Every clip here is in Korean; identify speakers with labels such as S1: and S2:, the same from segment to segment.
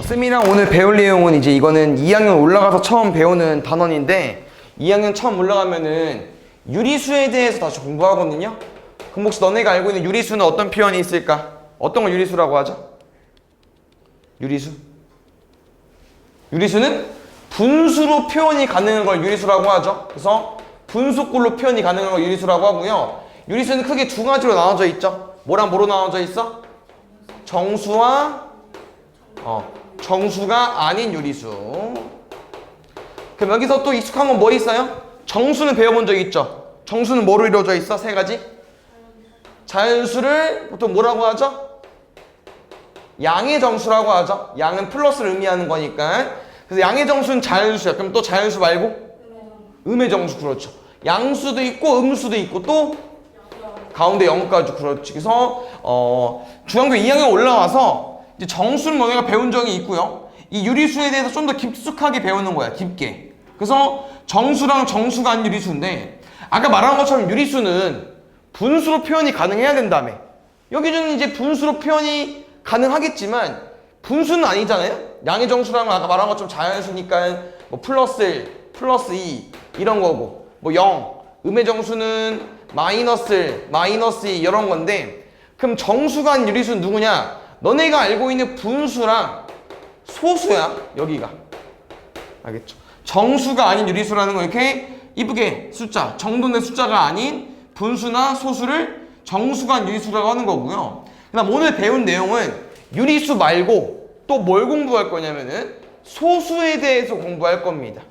S1: 씀이랑 오늘 배울 내용은 이제 이거는 2학년 올라가서 처음 배우는 단원인데 2학년 처음 올라가면은 유리수에 대해서 다시 공부하거든요. 그럼 혹시 너네가 알고 있는 유리수는 어떤 표현이 있을까? 어떤 걸 유리수라고 하죠? 유리수? 유리수는 분수로 표현이 가능한 걸 유리수라고 하죠. 그래서 분수꼴로 표현이 가능한 걸 유리수라고 하고요. 유리수는 크게 두 가지로 나눠져 있죠. 뭐랑 뭐로 나눠져 있어? 정수와 정수가 아닌 유리수. 그럼 여기서 또 익숙한 건 뭐 있어요? 정수는 배워본 적 있죠? 정수는 뭐로 이루어져 있어? 세 가지? 자연수를 보통 뭐라고 하죠? 양의 정수라고 하죠. 양은 플러스를 의미하는 거니까. 그래서 양의 정수는 자연수야. 그럼 또 자연수 말고? 음의 정수. 그렇죠. 양수도 있고 음수도 있고 또 가운데 0까지. 그렇지. 그래서 중학교 2학년 올라와서 이제 정수는 너네가 배운 적이 있고요. 이 유리수에 대해서 좀 더 깊숙하게 배우는 거야. 깊게. 그래서 정수랑 정수가 아닌 유리수인데 아까 말한 것처럼 유리수는 분수로 표현이 가능해야 된다며. 여기는 이제 분수로 표현이 가능하겠지만 분수는 아니잖아요. 양의 정수라는 아까 말한 것처럼 자연수니까 뭐 플러스 1, 플러스 2 이런 거고 뭐 0, 음의 정수는 마이너스 1, 마이너스 2 이런 건데 그럼 정수가 아닌 유리수는 누구냐? 너네가 알고 있는 분수랑 소수야. 여기가. 알겠죠? 정수가 아닌 유리수라는 거 이렇게 이쁘게 숫자, 정돈된 숫자가 아닌 분수나 소수를 정수가 아닌 유리수라고 하는 거고요. 그다음 오늘 배운 내용은 유리수 말고 또 뭘 공부할 거냐면은 소수에 대해서 공부할 겁니다.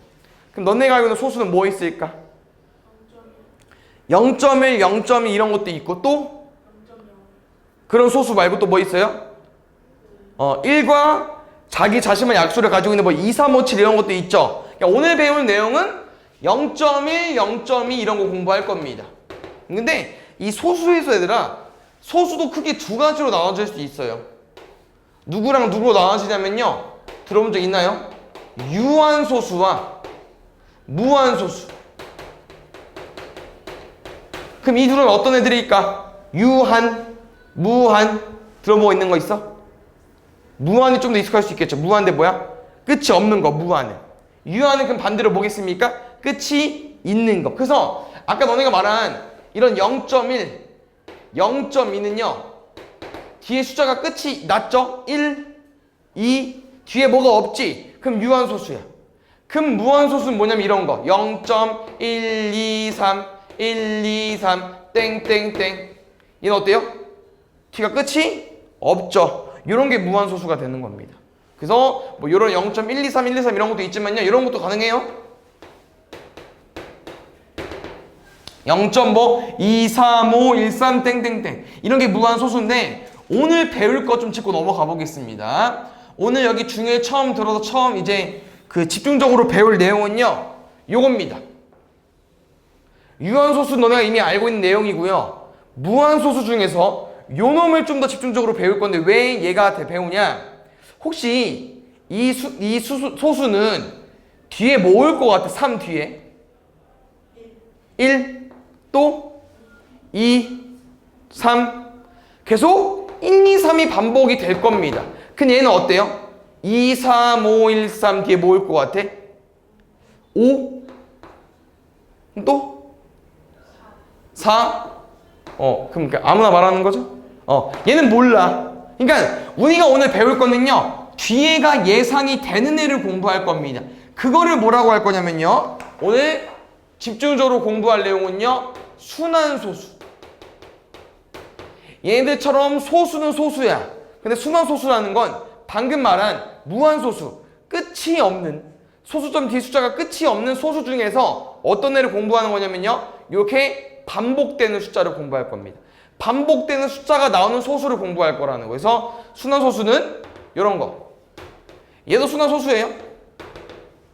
S1: 그럼 너네가 알고 있는 소수는 뭐 있을까? 0.1, 0.2 이런 것도 있고 또 그런 소수 말고 또 뭐 있어요? 1과 자기 자신만 약수를 가지고 있는 뭐 2, 3, 5, 7 이런 것도 있죠. 그러니까 오늘 배우는 내용은 0.1, 0.2 이런 거 공부할 겁니다. 근데 이 소수에서 얘들아 소수도 크게 두 가지로 나눠질 수 있어요. 누구랑 누구로 나눠지냐면요. 들어본 적 있나요? 유한소수와 무한소수. 그럼 이 둘은 어떤 애들일까? 유한, 무한. 들어보고 있는 거 있어? 무한이 좀 더 익숙할 수 있겠죠. 무한인데 뭐야? 끝이 없는 거, 무한은. 유한은 그럼 반대로 뭐겠습니까? 끝이 있는 거. 그래서 아까 너네가 말한 이런 0.1, 0.2는요. 뒤에 숫자가 끝이 났죠? 1, 2, 뒤에 뭐가 없지? 그럼 유한소수야. 그럼 무한소수는 뭐냐면 이런 거. 0.123, 123, 땡땡땡. 얘는 어때요? 뒤가 끝이 없죠. 이런 게 무한소수가 되는 겁니다. 그래서 뭐 이런 0.123, 123 이런 것도 있지만요. 이런 것도 가능해요. 0.235, 13 땡땡땡 이런 게 무한소수인데 오늘 배울 거 좀 짚고 넘어가 보겠습니다. 오늘 여기 중에 처음 들어서 처음 이제 그 집중적으로 배울 내용은요. 요겁니다. 유한소수 너네가 이미 알고 있는 내용이고요. 무한소수 중에서 요 놈을 좀 더 집중적으로 배울 건데 왜 얘가 배우냐? 혹시 이 소수는 뒤에 뭐 올 것 같아? 3 뒤에 1 또 2 3 계속 1, 2, 3이 반복이 될 겁니다. 근데 얘는 어때요? 2, 3, 5, 1, 3 뒤에 뭐 올 것 같아? 5 또 4 그럼 아무나 말하는 거죠? 얘는 몰라. 그러니까 우리가 오늘 배울 거는요. 뒤에가 예상이 되는 애를 공부할 겁니다. 그거를 뭐라고 할 거냐면요. 오늘 집중적으로 공부할 내용은요. 순환소수. 얘네들처럼 소수는 소수야. 근데 순환소수라는 건 방금 말한 무한소수. 끝이 없는 소수점 뒤 숫자가 끝이 없는 소수 중에서 어떤 애를 공부하는 거냐면요. 이렇게 반복되는 숫자를 공부할 겁니다. 반복되는 숫자가 나오는 소수를 공부할 거라는 거예요. 그래서 순환소수는 이런 거. 얘도 순환소수예요.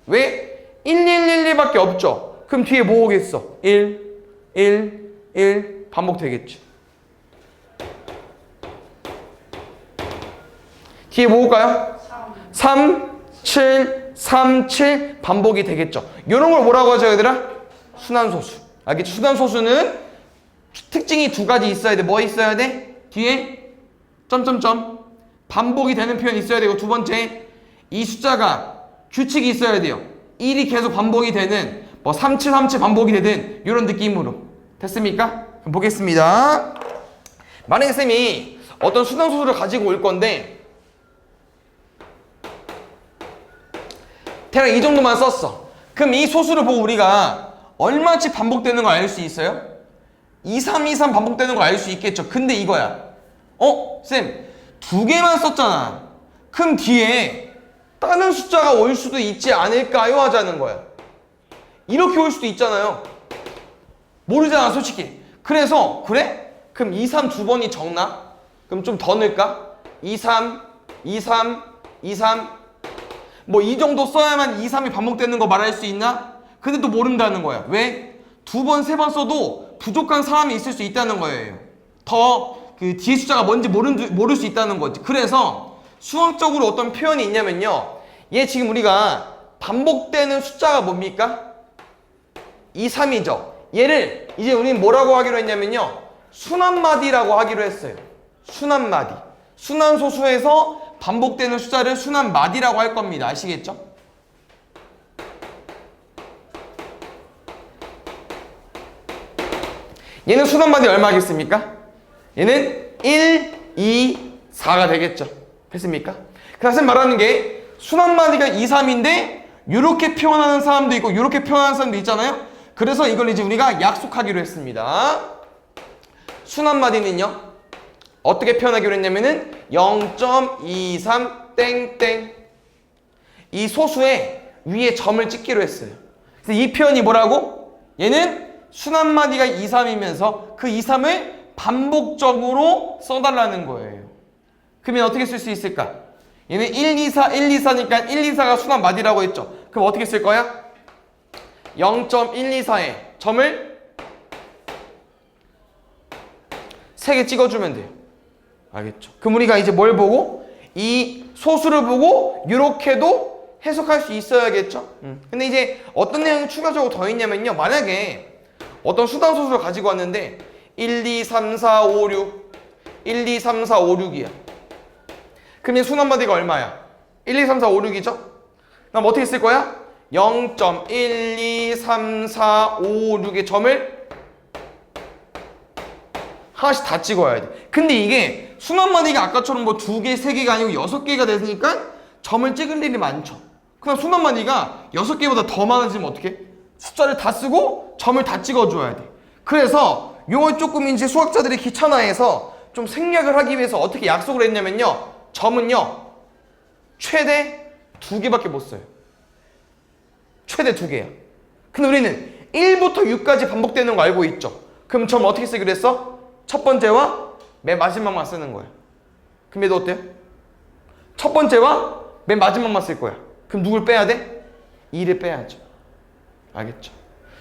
S1: 왜? 1, 1, 1, 1밖에 없죠. 그럼 뒤에 뭐 오겠어? 1, 1, 1 반복되겠지. 뒤에 뭐 올까요? 3, 7, 3, 7 반복이 되겠죠. 이런 걸 뭐라고 하죠, 얘들아? 순환소수. 알겠죠? 순환소수는 특징이 두 가지 있어야 돼. 뭐 있어야 돼? 뒤에 점점점 반복이 되는 표현이 있어야 되고 두 번째 이 숫자가 규칙이 있어야 돼요. 1이 계속 반복이 되는 뭐 3737 반복이 되는 이런 느낌으로. 됐습니까? 그럼 보겠습니다. 만약에 쌤이 어떤 수단소수를 가지고 올 건데 대략 이 정도만 썼어. 그럼 이 소수를 보고 우리가 얼마치 반복되는 걸 알 수 있어요? 2323 반복되는 걸 알 수 있겠죠. 근데 이거야. 쌤, 2개만 썼잖아. 그럼 뒤에 다른 숫자가 올 수도 있지 않을까요? 하자는 거야. 이렇게 올 수도 있잖아요. 모르잖아, 솔직히. 그래서, 그래? 그럼 23 두 번이 적나? 그럼 좀 더 넣을까? 23, 23, 23. 뭐 이 정도 써야만 23이 반복되는 거 말할 수 있나? 근데 또 모른다는 거야. 왜? 2번, 3번 써도 부족한 사람이 있을 수 있다는 거예요. 더 그 뒤에 숫자가 뭔지 모를 수 있다는 거지. 그래서 수학적으로 어떤 표현이 있냐면요. 얘 지금 우리가 반복되는 숫자가 뭡니까? 2, 3이죠. 얘를 이제 우리는 뭐라고 하기로 했냐면요. 순환마디라고 하기로 했어요. 순환마디. 순환소수에서 반복되는 숫자를 순환마디라고 할 겁니다. 아시겠죠? 얘는 순환마디 얼마겠습니까? 얘는 1, 2, 4가 되겠죠. 됐습니까? 그래서 말하는 게 순환마디가 2, 3인데 이렇게 표현하는 사람도 있고 이렇게 표현하는 사람도 있잖아요. 그래서 이걸 이제 우리가 약속하기로 했습니다. 순환마디는요. 어떻게 표현하기로 했냐면은 0.23 땡땡 이 소수에 위에 점을 찍기로 했어요. 그래서 이 표현이 뭐라고? 얘는 순환마디가 2, 3이면서 그 2, 3을 반복적으로 써달라는 거예요. 그러면 어떻게 쓸 수 있을까? 얘는 1, 2, 4, 1, 2, 4니까 1, 2, 4가 순환마디라고 했죠. 그럼 어떻게 쓸 거야? 0.124에 점을 3개 찍어주면 돼요. 알겠죠? 그럼 우리가 이제 뭘 보고? 이 소수를 보고 이렇게도 해석할 수 있어야겠죠? 근데 이제 어떤 내용이 추가적으로 더 있냐면요. 만약에 어떤 수단소수를 가지고 왔는데 1, 2, 3, 4, 5, 6 1, 2, 3, 4, 5, 6이야. 그러면 순환마디가 얼마야? 1, 2, 3, 4, 5, 6이죠? 그럼 어떻게 쓸 거야? 0.1, 2, 3, 4, 5, 6의 점을 하나씩 다 찍어야 돼. 근데 이게 순환마디가 아까처럼 뭐 2개, 3개가 아니고 6개가 되니까 점을 찍을 일이 많죠. 그럼 순환마디가 6개보다 더 많아지면 어떡해? 숫자를 다 쓰고 점을 다 찍어줘야 돼. 그래서 요걸 조금 이제 수학자들이 귀찮아해서 좀 생략을 하기 위해서 어떻게 약속을 했냐면요. 점은요. 최대 2개밖에 못 써요. 최대 2개야. 근데 우리는 1부터 6까지 반복되는 거 알고 있죠? 그럼 점 어떻게 쓰기로 했어? 첫 번째와 맨 마지막만 쓰는 거야. 그럼 얘도 어때요? 첫 번째와 맨 마지막만 쓸 거야. 그럼 누굴 빼야 돼? 2를 빼야죠. 알겠죠?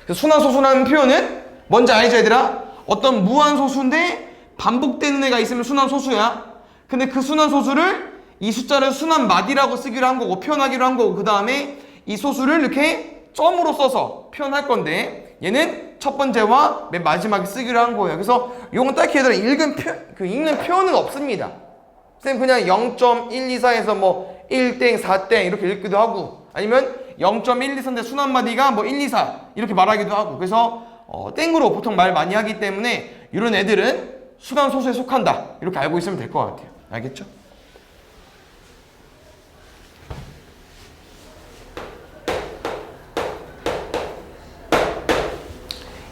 S1: 그래서 순환소수라는 표현은 뭔지 알죠, 얘들아? 어떤 무한소수인데 반복되는 애가 있으면 순환소수야. 근데 그 순환소수를 이 숫자를 순환마디라고 쓰기로 한 거고 표현하기로 한 거고 그 다음에 이 소수를 이렇게 점으로 써서 표현할 건데 얘는 첫 번째와 맨 마지막에 쓰기로 한 거예요. 그래서 이건 딱히 얘들아 읽는 표현은 없습니다. 쌤 그냥 0.124에서 뭐 1땡, 4땡 이렇게 읽기도 하고 아니면 0.124인데 순환마디가 뭐 1, 2, 4 이렇게 말하기도 하고 그래서 땡으로 보통 말 많이 하기 때문에 이런 애들은 순환소수에 속한다 이렇게 알고 있으면 될 것 같아요. 알겠죠?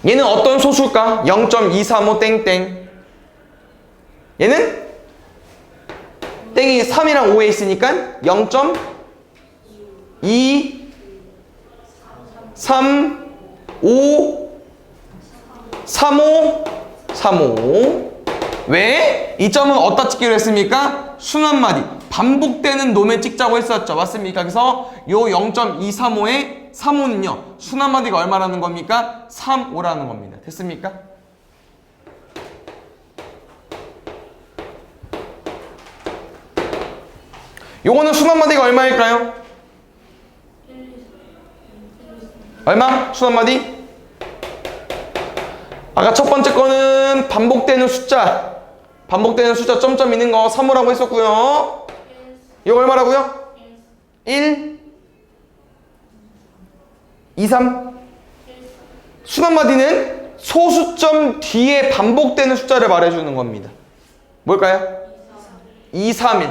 S1: 얘는 어떤 소수일까? 0.235 땡땡 얘는 땡이 3이랑 5에 있으니까 0.2 3 5 35 35 왜? 이 점은 어디다 찍기로 했습니까? 순환마디 반복되는 놈에 찍자고 했었죠. 맞습니까? 그래서 요 0.235의 35는요 순환마디가 얼마라는 겁니까? 3, 5라는 겁니다. 됐습니까? 요거는 순환마디가 얼마일까요? 얼마? 순환마디? 아까 첫 번째 거는 반복되는 숫자 점점 있는 거 3호라고 했었고요. 이거 얼마라고요? 1, 2, 3. 순환마디는 소수점 뒤에 반복되는 숫자를 말해주는 겁니다. 뭘까요? 2, 3, 1.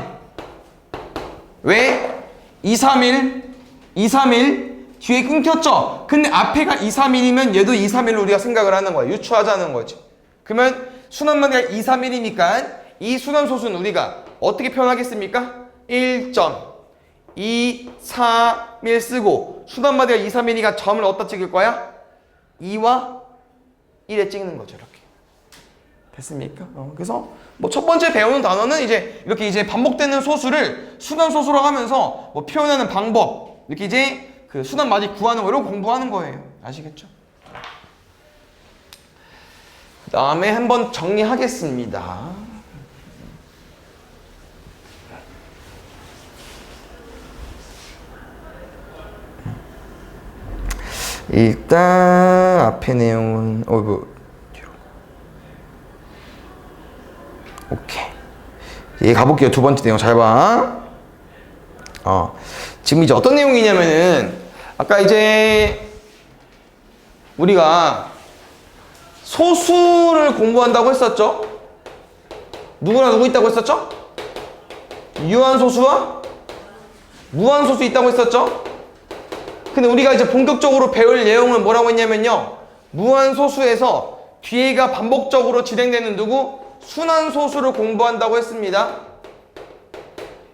S1: 왜? 2, 3, 1, 2, 3, 1 뒤에 끊겼죠? 근데 앞에가 2, 3, 1이면 얘도 2, 3, 1로 우리가 생각을 하는 거야. 유추하자는 거지. 그러면 순환마디가 2, 3, 1이니까 이 순환소수는 우리가 어떻게 표현하겠습니까? 1.2, 3, 1 쓰고 순환마디가 2, 3, 1이니까 점을 어디다 찍을 거야? 2와 1에 찍는 거죠. 이렇게. 됐습니까? 그래서 뭐 첫 번째 배우는 단어는 이제 이렇게 이제 반복되는 소수를 순환소수로 하면서 뭐 표현하는 방법 이렇게 이제 그 순환마디 구하는 거로 공부하는 거예요. 아시겠죠? 그 다음에 한번 정리하겠습니다. 일단 앞에 내용은 뒤로. 오케이. 얘 가볼게요. 두 번째 내용 잘 봐. 지금 이제 어떤 내용이냐면은 아까 이제 우리가 소수를 공부한다고 했었죠? 누구나 누구 있다고 했었죠? 유한소수와 무한소수 있다고 했었죠? 근데 우리가 이제 본격적으로 배울 내용은 뭐라고 했냐면요. 무한소수에서 뒤에가 반복적으로 진행되는 누구? 순환소수를 공부한다고 했습니다.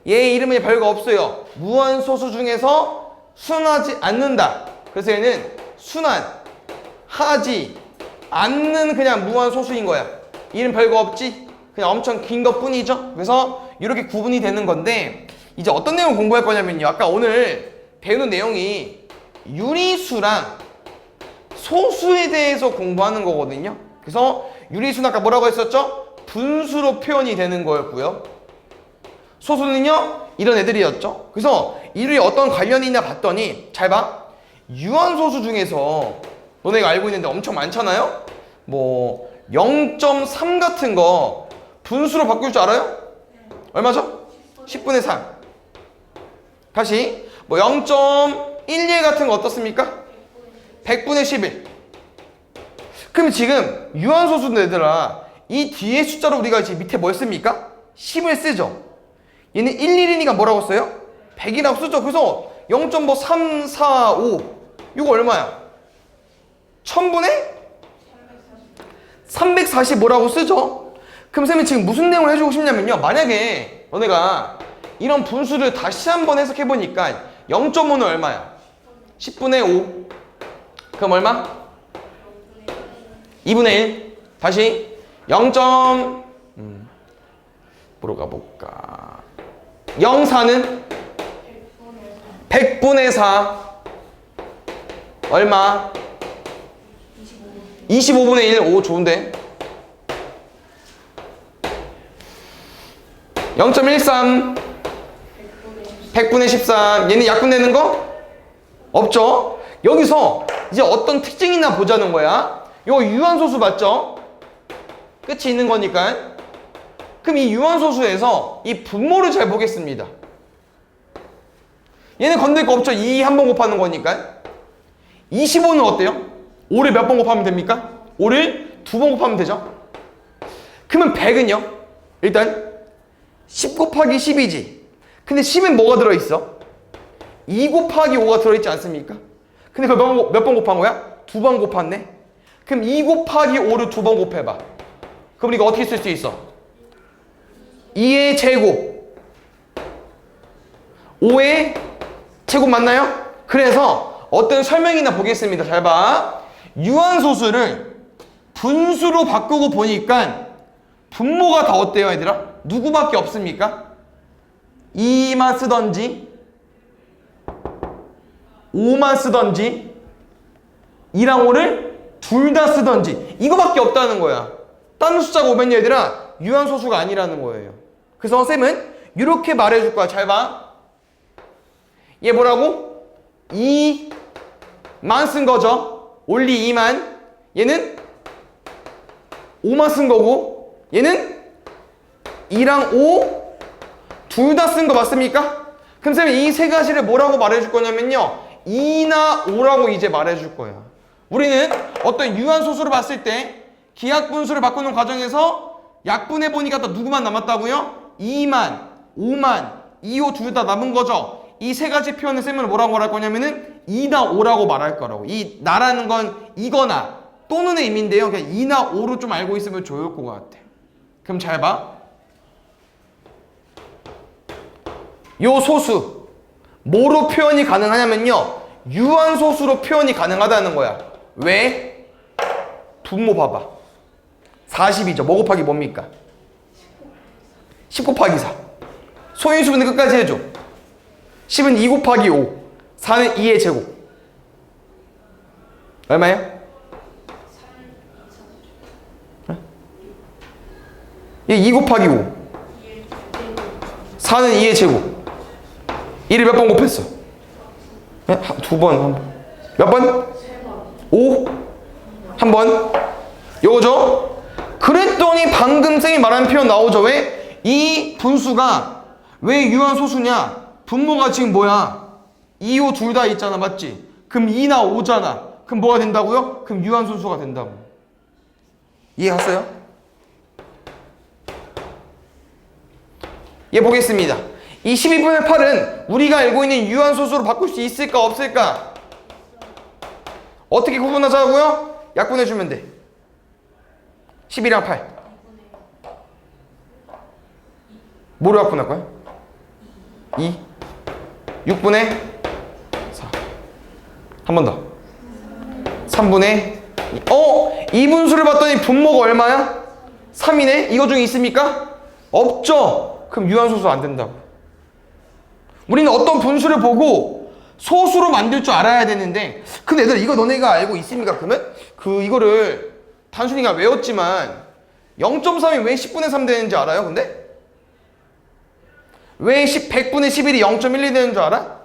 S1: 얘 이름이 별거 없어요. 무한소수 중에서 순하지 않는다. 그래서 얘는 순환하지 않는 그냥 무한소수인 거야. 이름 별거 없지? 그냥 엄청 긴 것 뿐이죠. 그래서 이렇게 구분이 되는 건데 이제 어떤 내용 공부할 거냐면요. 아까 오늘 배우는 내용이 유리수랑 소수에 대해서 공부하는 거거든요. 그래서 유리수는 아까 뭐라고 했었죠? 분수로 표현이 되는 거였고요. 소수는요? 이런 애들이었죠. 그래서 이들이 어떤 관련이 있냐 봤더니 잘 봐. 유한소수 중에서 너네가 알고 있는데 엄청 많잖아요? 뭐 0.3 같은 거 분수로 바꿀 줄 알아요? 얼마죠? 10분의 3. 다시 뭐 0.11 같은 거 어떻습니까? 100분의 11. 그럼 지금 유한소수는 얘들아 이 뒤에 숫자로 우리가 이제 밑에 뭘 씁니까? 10을 쓰죠. 얘는 11이니까 뭐라고 써요? 100이라고 쓰죠. 그래서 0.3, 4, 5 이거 얼마야? 1000분의 345라고 쓰죠. 그럼 쌤이 지금 무슨 내용을 해주고 싶냐면요. 만약에 너네가 이런 분수를 다시 한번 해석해보니까 0.5는 얼마야? 10분의 5. 그럼 얼마? 2분의 1. 다시 0. 뭐로 가볼까? 0,4는 100분의 4. 얼마? 25분의 1. 오, 좋은데? 0.13 100분의 13. 얘는 약분되는 거? 없죠? 여기서 이제 어떤 특징이 있나 보자는 거야. 이거 유한소수 맞죠? 끝이 있는 거니까. 그럼 이 유한소수에서 이 분모를 잘 보겠습니다. 얘는 건들 거 없죠? 2 한 번 곱하는 거니까. 25는 어때요? 5를 몇 번 곱하면 됩니까? 5를 2번 곱하면 되죠? 그러면 100은요? 일단 10 곱하기 10이지. 근데 10엔 뭐가 들어있어? 2 곱하기 5가 들어있지 않습니까? 근데 그걸 몇 번 곱한 거야? 2번 곱았네? 그럼 2 곱하기 5를 2번 곱해봐. 그럼 이거 어떻게 쓸 수 있어? 2의 제곱 5의 제곱 맞나요? 그래서 어떤 설명이나 보겠습니다. 잘 봐. 유한소수를 분수로 바꾸고 보니까 분모가 다 어때요 얘들아? 누구밖에 없습니까? 2만 쓰던지 5만 쓰던지 2랑 5를 둘 다 쓰던지 이거밖에 없다는 거야. 다른 숫자가 오면 얘들아 유한소수가 아니라는 거예요. 그래서 쌤은 이렇게 말해줄 거야. 잘 봐. 얘 뭐라고? 2만 쓴 거죠. only 2만. 얘는 5만 쓴 거고 얘는 2랑 5 둘 다 쓴 거 맞습니까? 그럼 쌤이 이 세 가지를 뭐라고 말해줄 거냐면요, 2나 5라고 이제 말해줄 거야. 우리는 어떤 유한소수를 봤을 때 기하분수를 바꾸는 과정에서 약분해 보니까 또 누구만 남았다고요? 2만, 5만, 2, 5 둘 다 남은 거죠. 이 세 가지 표현을 쌤은 뭐라고 말할 거냐면은 2나 5라고 말할 거라고. 이 나라는 건 이거나 또는의 의미인데요. 그냥 2나 5로 좀 알고 있으면 좋을 것 같아. 그럼 잘 봐. 요 소수 뭐로 표현이 가능하냐면요, 유한소수로 표현이 가능하다는 거야. 왜? 분모 봐봐. 40이죠. 뭐 곱하기 뭡니까? 10 곱하기 4. 소인수분의 끝까지 해줘. 10은 2 곱하기 5. 4는 2의 제곱. 얼마예요? 얘 2 곱하기 5. 4는 2의 제곱. 1을 몇 번 곱했어? 두 번, 한 번. 몇 번? 5? 한 번? 요거죠? 그랬더니 방금 쌤이 말한 표현 나오죠? 왜? 이 분수가 왜 유한소수냐? 분모가 지금 뭐야? 2, 5 둘 다 있잖아, 맞지? 그럼 2나 5잖아. 그럼 뭐가 된다고요? 그럼 유한소수가 된다고. 이해갔어요? 얘 보겠습니다. 이 12분의 8은 우리가 알고 있는 유한소수로 바꿀 수 있을까 없을까? 어떻게 구분하자고요? 약분해주면 돼. 12랑 8 뭐로 약분할 거야? 2 6분의 4 한 번 더 3분의 2. 이 분수를 봤더니 분모가 얼마야? 3이네? 이거 중에 있습니까? 없죠? 그럼 유한소수 안 된다고. 우리는 어떤 분수를 보고 소수로 만들 줄 알아야 되는데, 근데 얘들아 이거 너네가 알고 있습니까? 그러면 이거를 단순히 그냥 외웠지만 0.3이 왜 10분의 3 되는지 알아요? 근데 왜 100분의 11이 0.12 되는 줄 알아?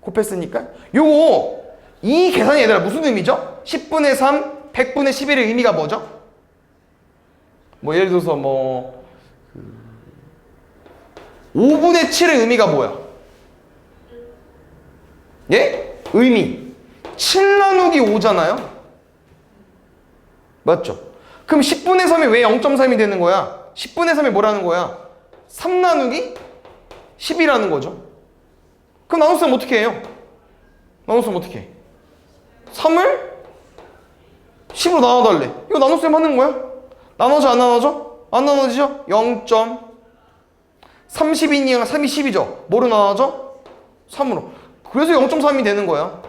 S1: 곱했으니까. 요거 이 계산이 얘들아 무슨 의미죠? 10분의 3, 100분의 11의 의미가 뭐죠? 뭐 예를 들어서 5분의 7의 의미가 뭐야? 예? 의미 7 나누기 5잖아요? 맞죠? 그럼 10분의 3이 왜 0.3이 되는 거야? 10분의 3이 뭐라는 거야? 3 나누기 10이라는 거죠. 그럼 나눗셈 어떻게 해요? 나눗셈 어떻게 해? 3을 10으로 나눠달래. 이거 나눗셈 하는 거야? 나눠져 안 나눠져? 안 나눠지죠? 0. 30이니까 3이 10이죠. 뭐로 나눠져? 3으로. 그래서 0.3이 되는 거야.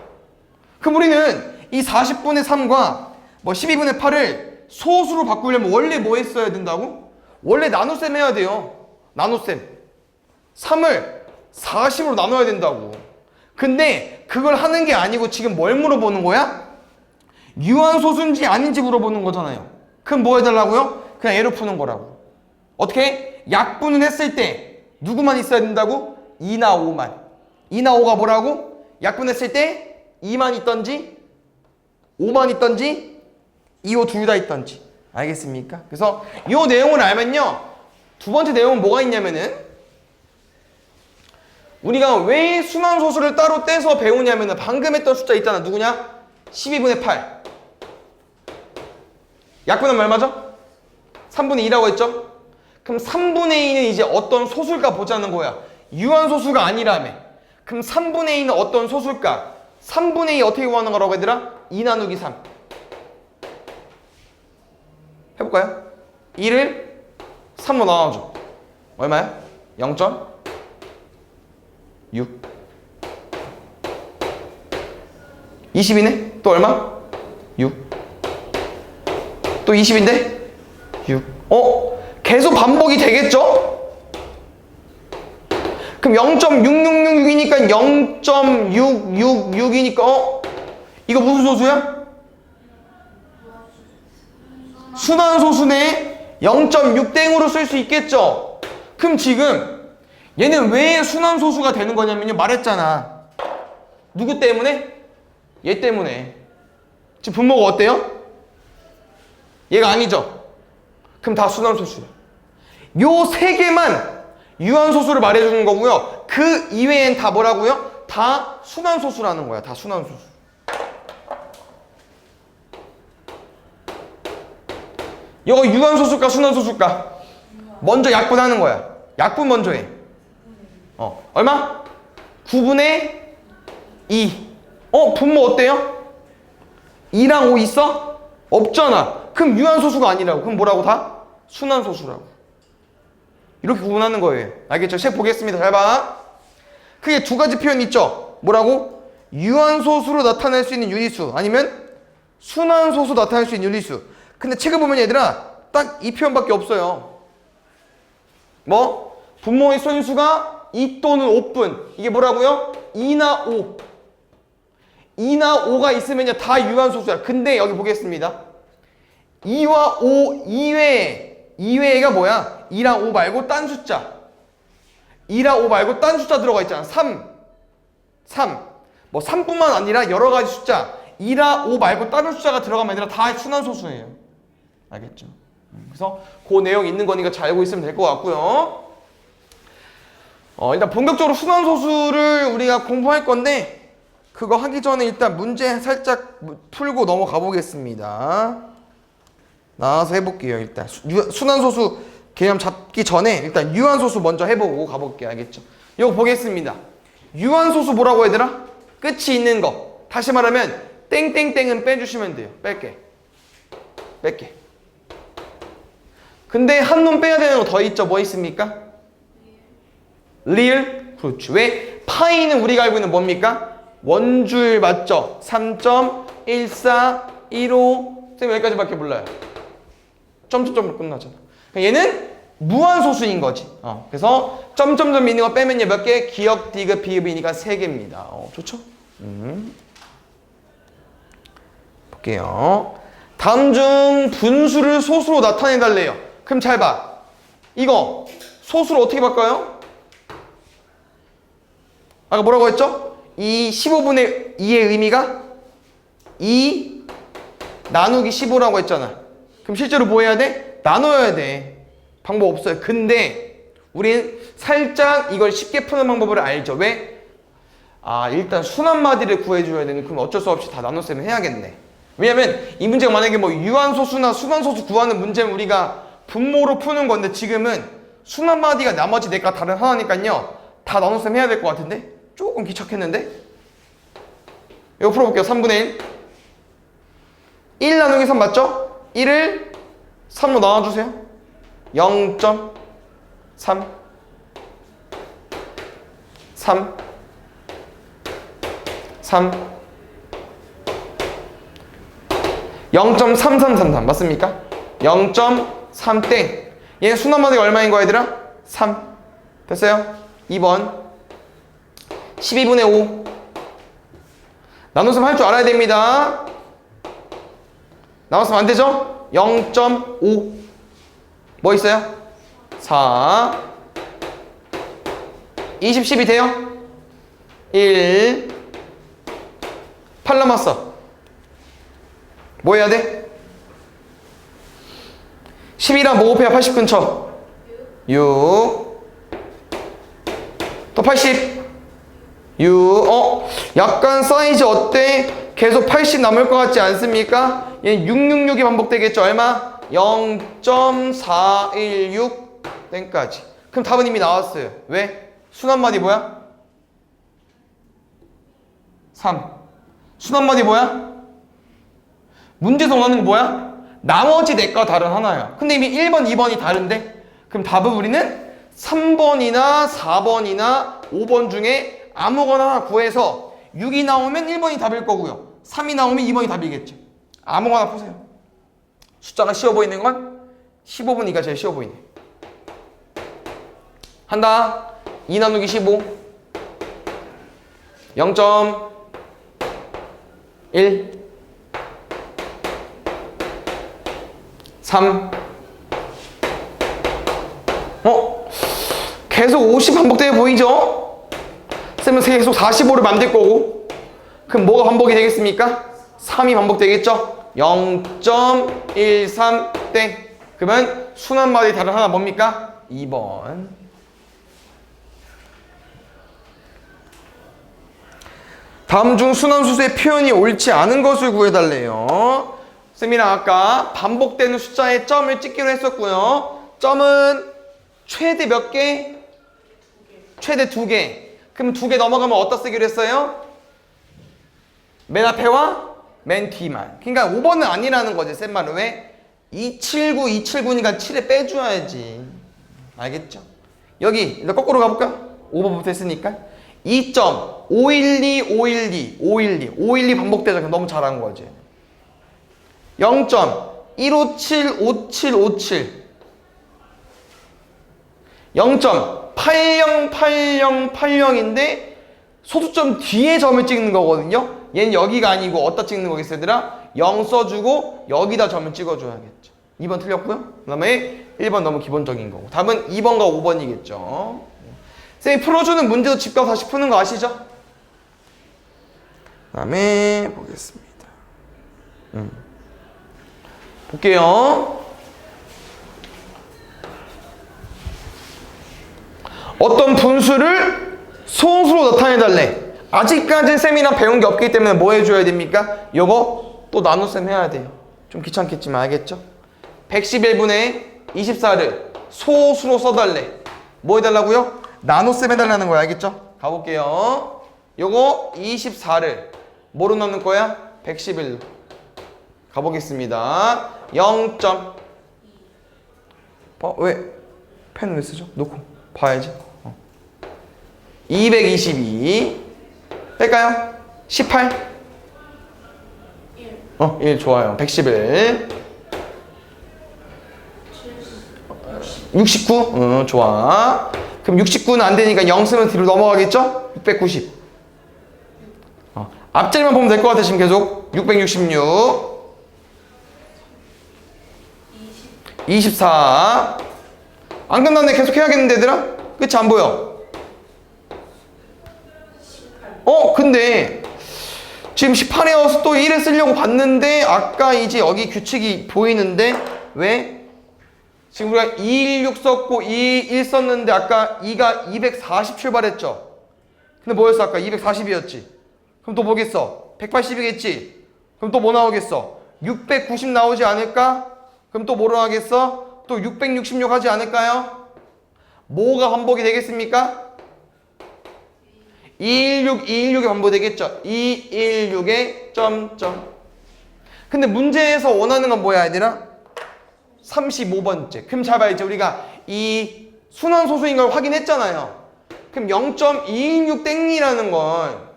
S1: 그럼 우리는 이 40분의 3과 12분의 8을 소수로 바꾸려면 원래 뭐 했어야 된다고? 원래 나눗셈 해야 돼요. 나눗셈. 3을 40으로 나눠야 된다고. 근데 그걸 하는 게 아니고 지금 뭘 물어보는 거야? 유한소수인지 아닌지 물어보는 거잖아요. 그럼 뭐 해달라고요? 그냥 얘로 푸는 거라고. 어떻게? 약분을 했을 때 누구만 있어야 된다고? 2나 5만. 2나 5가 뭐라고? 약분했을 때 2만 있던지 5만 있던지 2, 5 둘 다 있던지. 알겠습니까? 그래서 이 내용을 알면요, 두 번째 내용은 뭐가 있냐면은, 우리가 왜 순환소수를 따로 떼서 배우냐면은 방금 했던 숫자 있잖아. 누구냐? 12분의 8. 약분하면 얼마죠? 3분의 2라고 했죠? 그럼 3분의 2는 이제 어떤 소수일까 보자는 거야. 유한소수가 아니라며. 그럼 3분의 2는 어떤 소수일까? 3분의 2 어떻게 구하는 거라고 얘들아? 2 나누기 3. 해볼까요? 2를 3로 나눠줘. 얼마야? 0.6. 20이네? 또 얼마? 6. 또 20인데? 6. 계속 반복이 되겠죠? 그럼 0.666이니까 0.666이니까 이거 무슨 소수야? 순환소수네. 0.6땡으로 쓸 수 있겠죠? 그럼 지금 얘는 왜 순환소수가 되는 거냐면요, 말했잖아. 누구 때문에? 얘 때문에. 지금 분모가 어때요? 얘가 아니죠? 그럼 다 순환소수야. 요 세 개만 유한소수를 말해주는 거고요. 그 이외엔 다 뭐라고요? 다 순환소수라는 거야. 다 순환소수. 이거 유한소수일까 순환소수일까? 먼저 약분하는 거야. 약분 먼저 해. 얼마? 9분의 2. 분모 어때요? 2랑 5 있어? 없잖아. 그럼 유한소수가 아니라고. 그럼 뭐라고 다? 순환소수라고. 이렇게 구분하는 거예요. 알겠죠? 책 보겠습니다. 잘 봐. 크게 두 가지 표현 있죠? 뭐라고? 유한소수로 나타낼 수 있는 유리수 아니면 순환소수 나타낼 수 있는 유리수. 근데 책을 보면 얘들아 딱 이 표현밖에 없어요. 뭐? 분모의 소인수가 2 또는 5분. 이게 뭐라고요? 2나 5. 2나 5가 있으면요 다 유한소수야. 근데 여기 보겠습니다. 2와 5 이외에가 뭐야? 2랑 5 말고 딴 숫자. 2랑 5 말고 딴 숫자 들어가 있잖아. 3. 뭐 3뿐만 아니라 여러 가지 숫자. 2랑 5 말고 다른 숫자가 들어가면 아니라 다 순환소수예요. 알겠죠? 그래서 그 내용 있는 거니까 잘 알고 있으면 될 것 같고요. 일단 본격적으로 순환소수를 우리가 공부할 건데 그거 하기 전에 일단 문제 살짝 풀고 넘어가 보겠습니다. 나와서 해볼게요. 일단 순환소수 개념 잡기 전에 일단 유한소수 먼저 해보고 가볼게요. 알겠죠? 이거 보겠습니다. 유한소수 뭐라고 얘들아? 끝이 있는 거. 다시 말하면 땡땡땡은 빼주시면 돼요. 뺄게. 근데 한 놈 빼야 되는 거 더 있죠. 뭐 있습니까? 리을. 그렇죠. 왜? 파이는 우리가 알고 있는 뭡니까? 원주율 맞죠? 3.1415 쌤 여기까지밖에 몰라요. 점점점으로 끝나잖아. 얘는 무한소수인 거지. 그래서 점점점 있는 거 빼면요 몇 개? 기역, 디귿, 비읍이니까 3개입니다. 좋죠? 볼게요. 다음 중 분수를 소수로 나타내 달래요. 그럼 잘 봐. 이거 소수로 어떻게 바꿔요? 아까 뭐라고 했죠? 이 15분의 2의 의미가 2 나누기 15라고 했잖아. 그럼 실제로 뭐 해야 돼? 나눠야 돼. 방법 없어요. 근데 우린 살짝 이걸 쉽게 푸는 방법을 알죠. 왜? 일단 순환마디를 구해줘야 되는. 그럼 어쩔 수 없이 다 나눴으면 해야겠네. 왜냐면 이 문제가 만약에 뭐 유한소수나 순환소수 구하는 문제면 우리가 분모로 푸는 건데 지금은 순환마디가 나머지 내가 다른 하나니까요. 다 나눴으면 해야 될 것 같은데? 조금 귀찮겠는데? 이거 풀어볼게요. 3분의 1. 1 나누기 3 맞죠? 1을 3로 나눠주세요. 0.3 0.3333 맞습니까? 0.3땡. 얘 순환마디가 얼마인 거야 얘들아? 3. 됐어요? 2번 12분의 5 나눗셈 할 줄 알아야 됩니다. 나눴으면 안 되죠? 0.5 뭐 있어요? 4 20, 10이 돼요? 1 8 남았어. 뭐 해야 돼? 10이랑 뭐 곱해야 80 근처? 6 또 80 6 약간 사이즈 어때? 계속 80 남을 것 같지 않습니까? 얘 666이 반복되겠죠? 얼마? 0.416 땡까지. 그럼 답은 이미 나왔어요. 왜? 순환마디 뭐야? 3. 순환마디 뭐야? 문제에서 원하는 거 뭐야? 나머지 넷과 다른 하나야. 근데 이미 1번, 2번이 다른데? 그럼 답은 우리는 3번이나 4번이나 5번 중에 아무거나 하나 구해서 6이 나오면 1번이 답일 거고요. 3이 나오면 2번이 답이겠죠. 아무거나 푸세요. 숫자가 쉬워 보이는 건 15분이가 제일 쉬워 보이네. 한다. 2 나누기 15 0.1 3 계속 50 반복되어 보이죠? 쌤은 계속 45를 만들 거고 그럼 뭐가 반복이 되겠습니까? 3이 반복되겠죠? 0.13 땡. 그러면 순환마디 다른 하나 뭡니까? 2번. 다음 중 순환수수의 표현이 옳지 않은 것을 구해달래요. 쌤이랑 아까 반복되는 숫자에 점을 찍기로 했었고요. 점은 최대 몇 개? 최대 2개. 그럼 2개 넘어가면 어디다 쓰기로 했어요? 맨 앞에와 맨 뒤만. 그러니까 5번은 아니라는 거지. 쌤 말은 왜? 279, 279니까 7에 빼줘야지. 알겠죠? 여기 일단 거꾸로 가볼까? 5번부터 했으니까 2점 512, 512, 512, 512 반복되죠. 그럼 너무 잘한 거지. 0점 157, 57, 57 0점 80, 80, 80인데 소수점 뒤에 점을 찍는 거거든요. 얘는 여기가 아니고 어디다 찍는 거겠어 얘들아? 0 써주고 여기다 점을 찍어줘야겠죠. 2번 틀렸고요. 그 다음에 1번 너무 기본적인 거고 답은 2번과 5번이겠죠. 쌤이 풀어주는 문제도 집 가서 다시 푸는 거 아시죠? 그 다음에 보겠습니다. 볼게요. 어떤 분수를 소수로 나타내달래. 아직까지 쌤이랑 배운 게 없기 때문에 뭐 해줘야 됩니까? 요거 또 나눗셈 해야 돼요. 좀 귀찮겠지만 알겠죠? 111분의 24를 소수로 써달래. 뭐 해달라고요? 나눗셈 해달라는 거야. 알겠죠? 가볼게요. 요거 24를 뭐로 나눌 거야? 111로. 가보겠습니다. 0. 왜? 펜 왜 쓰죠? 놓고 봐야지. 222 뺄까요? 18 1 좋아요. 111 69 좋아. 그럼 69는 안 되니까 0 쓰면 뒤로 넘어가겠죠? 690 앞자리만 보면 될 것 같아. 지금 계속 666 24 안 끝났네. 계속 해야겠는데 얘들아? 끝이 안 보여. 근데 지금 18에서 또 1을 쓰려고 봤는데 아까 이제 여기 규칙이 보이는데 왜? 지금 우리가 216 썼고 211 썼는데 아까 2가 240 출발했죠? 근데 뭐였어? 아까 240이었지? 그럼 또 뭐겠어? 180이겠지? 그럼 또 뭐 나오겠어? 690 나오지 않을까? 그럼 또 뭐로 하겠어? 또 666 하지 않을까요? 뭐가 반복이 되겠습니까? 216, 216이 반복되겠죠? 216에 점점. 근데 문제에서 원하는 건 뭐야 얘들아? 35번째. 그럼 잘 봐야지. 우리가 이 순환소수인 걸 확인했잖아요. 그럼 0.216 땡이라는 건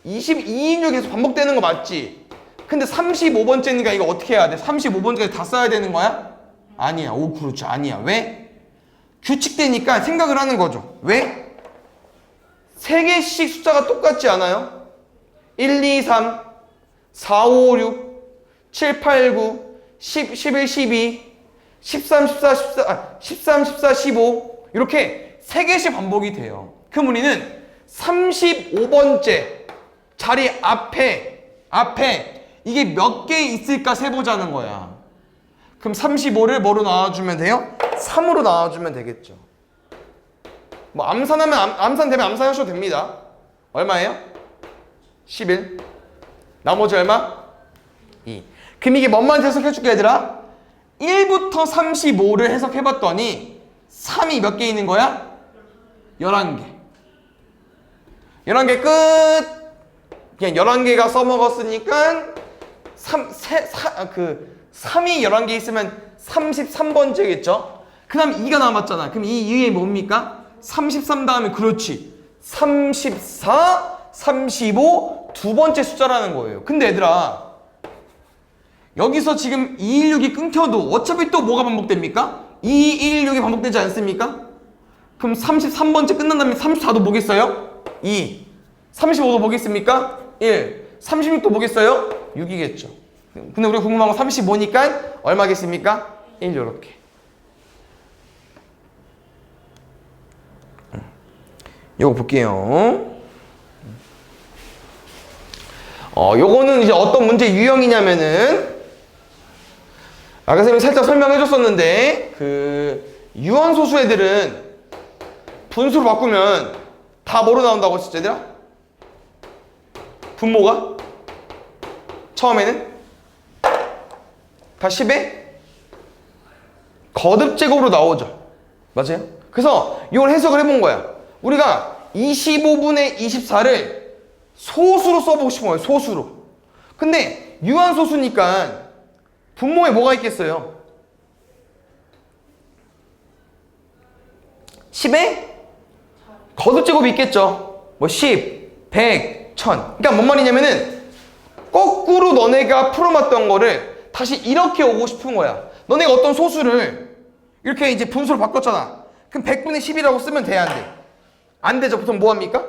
S1: 226 계속 반복되는 거 맞지? 근데 35번째니까 이거 어떻게 해야 돼? 35번째까지 다 써야 되는 거야? 아니야. 오, 그렇죠. 아니야. 왜? 규칙되니까 생각을 하는 거죠. 왜? 3개씩 숫자가 똑같지 않아요? 1, 2, 3, 4, 5, 6, 7, 8, 9, 10, 11, 12, 13, 14, 15 이렇게 3개씩 반복이 돼요. 그럼 우리는 35번째 자리 앞에 이게 몇 개 있을까 세보자는 거야. 그럼 35를 뭐로 나와주면 돼요? 3으로 나와주면 되겠죠. 뭐 암산하면 암산 되면 암산하셔도 됩니다. 얼마예요? 11. 나머지 얼마? 2. 그럼 이게 뭔 말인지 해석해줄게 얘들아. 1부터 35를 해석해봤더니 3이 몇 개 있는 거야? 11개. 11개 끝. 그냥 11개가 써먹었으니까 3이 11개 있으면 33번째겠죠? 그 다음 2가 남았잖아. 그럼 이 이후에 뭡니까? 33 다음에 그렇지 34, 35 두 번째 숫자라는 거예요. 근데 얘들아 여기서 지금 216이 끊겨도 어차피 또 뭐가 반복됩니까? 216이 반복되지 않습니까? 그럼 33번째 끝난 다음에 34도 뭐겠어요? 2 35도 뭐겠습니까? 1 36도 뭐겠어요? 6이겠죠. 근데 우리가 궁금한 건 35니까 얼마겠습니까? 1 요렇게. 요거 볼게요. 요거는 이제 어떤 문제 유형이냐면은 아까 선생님이 살짝 설명해 줬었는데 그 유한소수 애들은 분수로 바꾸면 다 뭐로 나온다고 했었지 얘들아? 분모가 처음에는 다 10의 거듭제곱으로 나오죠. 맞아요? 그래서 이걸 해석을 해본 거야. 우리가 25분의 24를 소수로 써보고 싶은 거예요. 소수로. 근데 유한소수니까 분모에 뭐가 있겠어요? 10의 거듭제곱이 있겠죠. 뭐 10, 100, 1000. 그러니까 뭔 말이냐면은 거꾸로 너네가 풀어봤던 거를 다시 이렇게 오고 싶은 거야. 너네가 어떤 소수를 이렇게 이제 분수로 바꿨잖아. 그럼 100분의 10이라고 쓰면 돼, 안 돼? 안 되죠. 보통 뭐 합니까?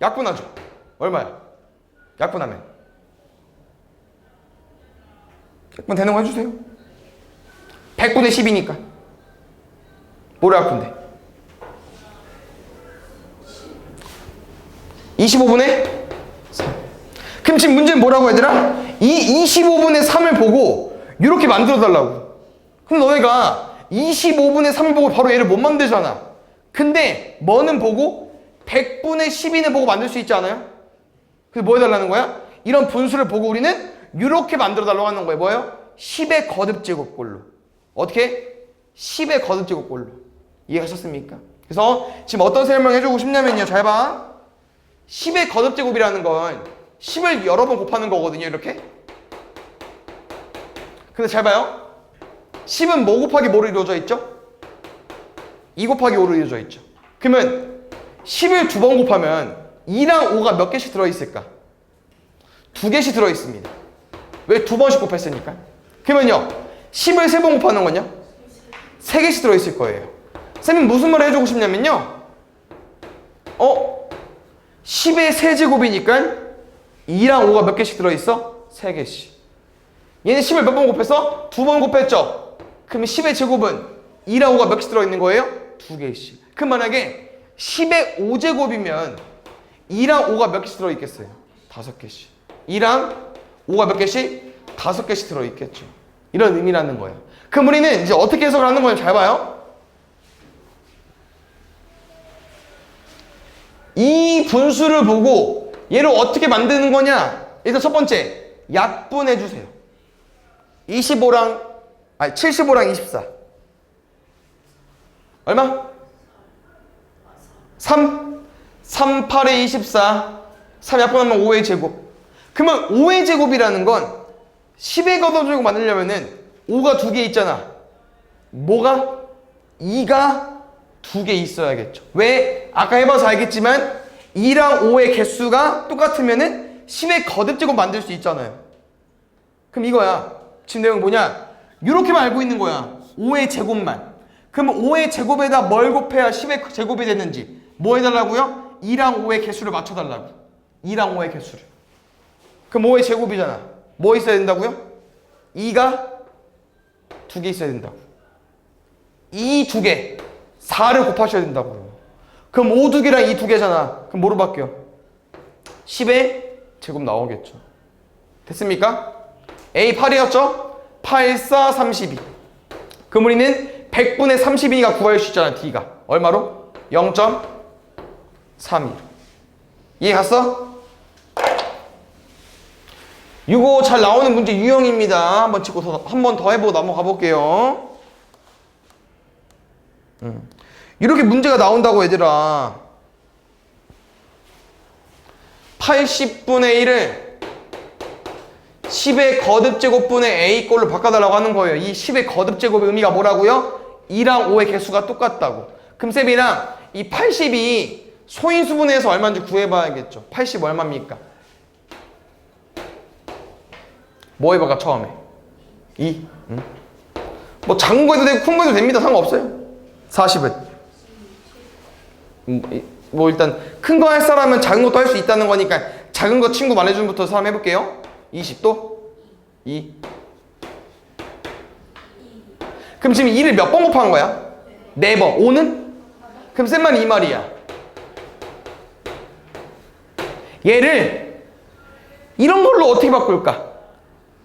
S1: 약분하죠. 얼마야? 약분하면 약분 되는 거 해주세요. 100분의 10이니까 뭐를 약분돼? 25분의 3. 그럼 지금 문제는 뭐라고 얘들아? 이 25분의 3을 보고 이렇게 만들어 달라고. 근데 너네가 25분의 3을 보고 바로 얘를 못 만들잖아. 근데 뭐는 보고 100분의 12는 보고 만들 수 있지 않아요? 그래서 뭐 해달라는 거야? 이런 분수를 보고 우리는 이렇게 만들어 달라고 하는 거예요. 뭐예요? 10의 거듭제곱꼴로. 어떻게? 10의 거듭제곱꼴로. 이해하셨습니까? 그래서 지금 어떤 설명을 해주고 싶냐면요. 잘 봐. 10의 거듭제곱이라는 건 10을 여러 번 곱하는 거거든요. 이렇게. 근데 잘 봐요. 10은 뭐 곱하기 뭐로 이루어져 있죠? 2 곱하기 5로 이루어져 있죠. 그러면 10을 두 번 곱하면 2랑 5가 몇 개씩 들어있을까? 2개씩 들어있습니다. 왜 두 번씩 곱했으니까? 그러면요 10을 3번 곱하는 건요? 3개씩 들어있을 거예요. 쌤은 무슨 말을 해주고 싶냐면요 10의 세제곱이니까 2랑 5가 몇 개씩 들어있어? 3개씩. 얘는 10을 몇 번 곱해서? 2번 곱했죠? 그러면 10의 제곱은 2랑 5가 몇 개씩 들어있는 거예요? 2개씩. 그럼 만약에 10의 5제곱이면 2랑 5가 몇 개씩 들어있겠어요? 5개씩. 2랑 5가 몇 개씩? 5개씩 들어있겠죠. 이런 의미라는 거예요. 그럼 우리는 이제 어떻게 해석을 하는 거예요? 잘 봐요. 이 분수를 보고 얘를 어떻게 만드는 거냐? 일단 첫 번째, 약분해 주세요. 75랑 24. 얼마? 3. 3, 8에 24. 3 약분하면 5의 제곱. 그러면 5의 제곱이라는 건 10의 거듭제곱 만들려면은 5가 2개 있잖아. 뭐가? 2가 2개 있어야겠죠. 왜? 아까 해봐서 알겠지만 2랑 5의 개수가 똑같으면은 10의 거듭제곱 만들 수 있잖아요. 그럼 이거야. 지금 내용 뭐냐? 이렇게만 알고 있는 거야. 5의 제곱만. 그럼 5의 제곱에다 뭘 곱해야 10의 제곱이 됐는지 뭐 해달라고요? 2랑 5의 개수를 맞춰달라고. 2랑 5의 개수를. 그럼 5의 제곱이잖아. 뭐 있어야 된다고요? 2가 2개 있어야 된다고. 이 2개 4를 곱하셔야 된다고요. 그럼 5 2개랑 2 2개잖아. 그럼 뭐로 바뀌어? 10의 제곱 나오겠죠. 됐습니까? A 8이었죠? 8, 4, 32. 그럼 우리는 100분의 32가 구할 수 있잖아. D가. 얼마로? 0.32. 이해 갔어? 이거 잘 나오는 문제 유형입니다. 한번 찍고 한 번 더 해보고 넘어가 볼게요. 이렇게 문제가 나온다고 얘들아. 80분의 1을 10의 거듭제곱분의 A 꼴로 바꿔달라고 하는 거예요. 이 10의 거듭제곱의 의미가 뭐라고요? 2랑 5의 개수가 똑같다고. 그럼 쌤이랑 이 80이 소인수분해에서 얼마인지 구해봐야겠죠. 80 얼마입니까? 뭐 해봐가 처음에? 2. 뭐 작은 거 해도 되고 큰 거 해도 됩니다. 상관없어요. 40은 뭐 일단 큰 거 할 사람은 작은 것도 할 수 있다는 거니까 작은 거 친구 말해준부터 사람 해볼게요. 20도 2. 그럼 지금 2를 몇 번 곱한 거야? 4번. 5는? 그럼 쌤 말이 이 말이야. 얘를 이런 걸로 어떻게 바꿀까?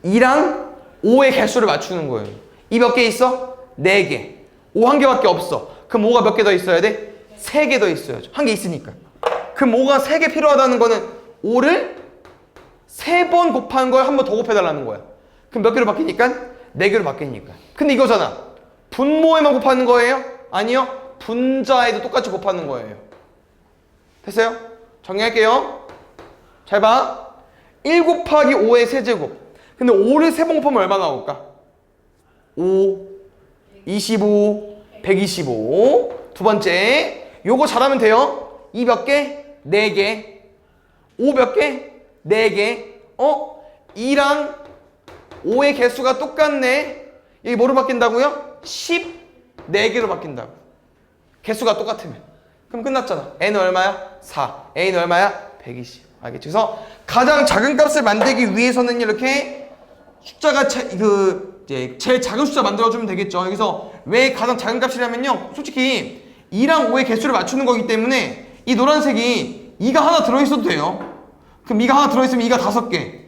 S1: 2랑 5의 개수를 맞추는 거예요. 이 몇 개 있어? 4개. 5 한 개밖에 없어. 그럼 5가 몇 개 더 있어야 돼? 3개 더 있어야죠. 한 개 있으니까. 그럼 5가 3개 필요하다는 거는 5를 3번 곱한 걸 한 번 더 곱해달라는 거야. 그럼 몇 개로 바뀌니까? 4개로 바뀌니까. 근데 이거잖아. 분모에만 곱하는 거예요? 아니요. 분자에도 똑같이 곱하는 거예요. 됐어요? 정리할게요. 잘 봐. 1 곱하기 5의 세제곱. 근데 5를 3번 곱하면 얼마 나올까? 5, 25, 125. 두 번째. 요거 잘하면 돼요. 2 몇 개? 4개. 5 몇 개? 4개. 2랑 5의 개수가 똑같네. 여기 뭐로 바뀐다고요? 14개로 바뀐다고. 개수가 똑같으면. 그럼 끝났잖아. n은 얼마야? 4. a는 얼마야? 120. 알겠지? 그래서 가장 작은 값을 만들기 위해서는 이렇게 숫자가 제일 작은 숫자 만들어주면 되겠죠. 여기서 왜 가장 작은 값이냐면요. 솔직히 2랑 5의 개수를 맞추는 거기 때문에 이 노란색이 2가 하나 들어있어도 돼요. 그럼 2가 하나 들어있으면 2가 5개.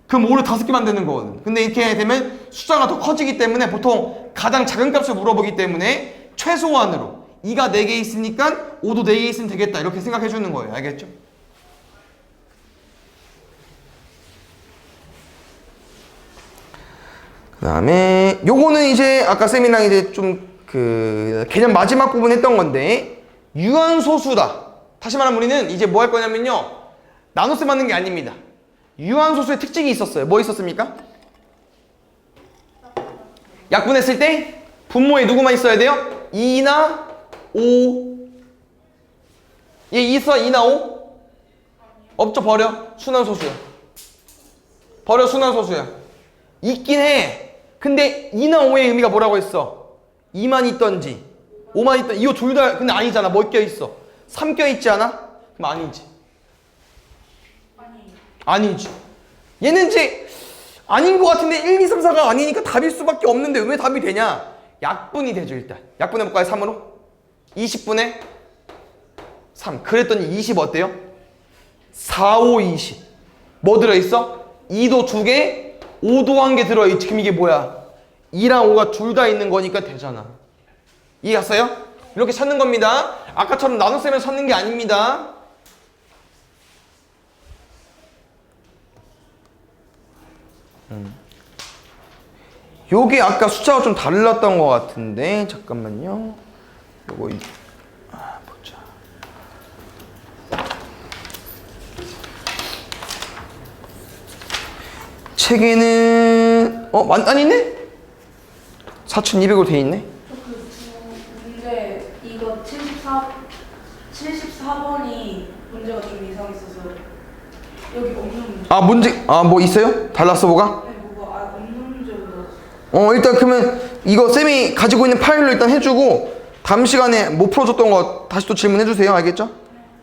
S1: 그럼 5를 5개 만드는 거거든. 근데 이렇게 되면 숫자가 더 커지기 때문에 보통 가장 작은 값을 물어보기 때문에 최소한으로 2가 4개 있으니까 5도 4개 있으면 되겠다. 이렇게 생각해 주는 거예요. 알겠죠? 그 다음에 요거는 이제 아까 쌤이랑 이제 좀 개념 마지막 부분 했던 건데 유한소수다. 다시 말하면 우리는 이제 뭐 할 거냐면요. 나눗셈 하는 게 아닙니다. 유한소수의 특징이 있었어요. 뭐 있었습니까? 약분했을 때 분모에 누구만 있어야 돼요? 2나 5. 얘 있어? 2나 5? 없죠. 버려. 순환소수야. 버려. 순환소수야. 있긴 해. 근데 2나 5의 의미가 뭐라고 했어? 2만 있던지 5만 있던지. 이거 둘 다 근데 아니잖아. 뭐 껴있어? 3 껴있지 않아? 그럼 아니지. 아니지. 얘는 이제 아닌 것 같은데 1, 2, 3, 4가 아니니까 답일 수밖에 없는데 왜 답이 되냐? 약분이 되죠. 일단 약분해볼까요? 3으로? 20분의 3. 그랬더니 20 어때요? 4, 5, 20. 뭐 들어있어? 2도 2개, 5도 1개 들어있지. 그럼 이게 뭐야? 2랑 5가 둘 다 있는 거니까 되잖아. 이해 갔어요? 이렇게 찾는 겁니다. 아까처럼 나눗셈을 찾는 게 아닙니다. 요게 아까 숫자가 좀 달랐던 것 같은데 잠깐만요. 요거 보자. 책에는 아니네? 4200으로 돼 있네.
S2: 문제 이거 74번이 문제가 좀 이상했어서 여기 없는 문제.
S1: 뭐 있어요? 달랐어 뭐가?
S2: 네, 뭐가 없는 문제로 나왔어.
S1: 일단 그러면 이거 쌤이 가지고 있는 파일로 일단 해주고 다음 시간에 못 풀어줬던 거 다시 또 질문해주세요. 알겠죠?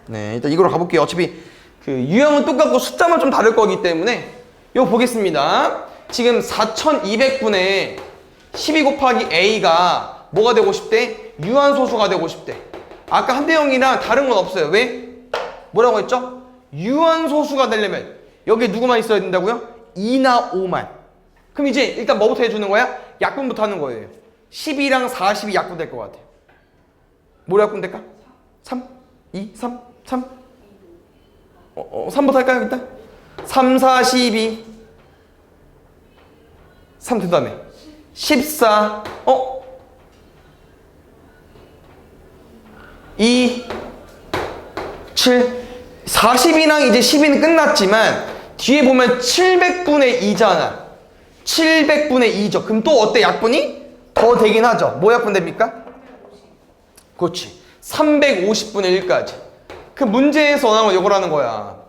S1: 네, 일단 이거로 가볼게요. 어차피 유형은 똑같고 숫자만 좀 다를 거기 때문에 이거 보겠습니다. 지금 4200분의 12 곱하기 a가 뭐가 되고 싶대? 유한소수가 되고 싶대. 아까 한대형이랑 다른 건 없어요. 왜? 뭐라고 했죠? 유한소수가 되려면 여기에 누구만 있어야 된다고요? 2나 5만. 그럼 이제 일단 뭐부터 해주는 거야? 약분부터 하는 거예요. 12랑 40이 약분될 것 같아요. 뭐로 약분될까? 3, 2, 3, 3. 3부터 할까요? 일단 3, 4, 12 3 된 다음에 14 2 7 40이랑 이제 12는 끝났지만 뒤에 보면 700분의 2잖아. 700분의 2죠. 그럼 또 어때? 약분이 더 되긴 하죠. 뭐 약분 됩니까? 그렇지. 350분의 1까지. 그 문제에서 원하는 건 이거라는 거야.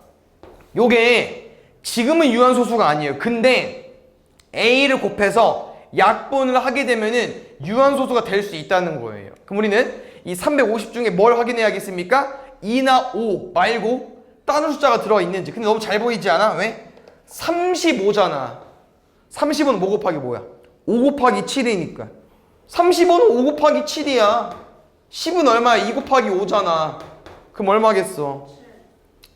S1: 요게 지금은 유한소수가 아니에요. 근데 A를 곱해서 약분을 하게 되면은 유한소수가 될 수 있다는 거예요. 그럼 우리는 이 350 중에 뭘 확인해야겠습니까? 2나 5 말고 다른 숫자가 들어있는지. 근데 너무 잘 보이지 않아? 왜? 35잖아. 30은 뭐 곱하기 뭐야? 5 곱하기 7이니까. 35는 5 곱하기 7이야. 10은 얼마야? 2 곱하기 5잖아. 그럼 얼마겠어?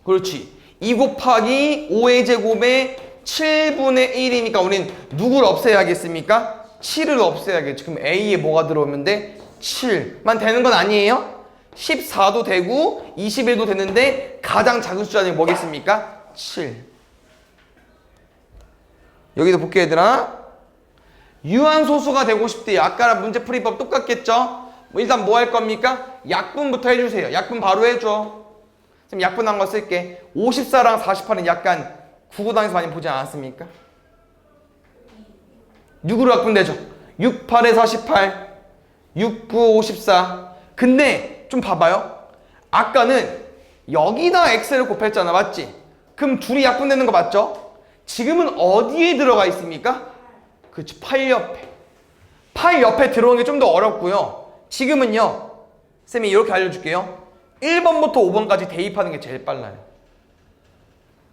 S1: 그렇지. 2 곱하기 5의 제곱에 7분의 1이니까 우린 누구를 없애야겠습니까? 7을 없애야겠죠. 그럼 A에 뭐가 들어오면 돼? 7만 되는 건 아니에요? 14도 되고 21도 되는데 가장 작은 숫자는 뭐겠습니까? 7. 여기도 볼게 얘들아. 유한소수가 되고 싶대요. 아까랑 문제풀이법 똑같겠죠? 일단 뭐 할 겁니까? 약분부터 해주세요. 약분 바로 해줘. 지금 약분한 거 쓸게. 54랑 48은 약간 구구단에서 많이 보지 않았습니까? 6으로 약분되죠. 6, 8에 48, 6, 9, 54. 근데 좀 봐봐요. 아까는 여기다 x를 곱했잖아. 맞지? 그럼 둘이 약분되는 거 맞죠? 지금은 어디에 들어가 있습니까? 그렇지. 8 옆에. 8 옆에 들어오는 게 좀 더 어렵고요. 지금은요. 쌤이 이렇게 알려줄게요. 1번부터 5번까지 대입하는 게 제일 빨라요.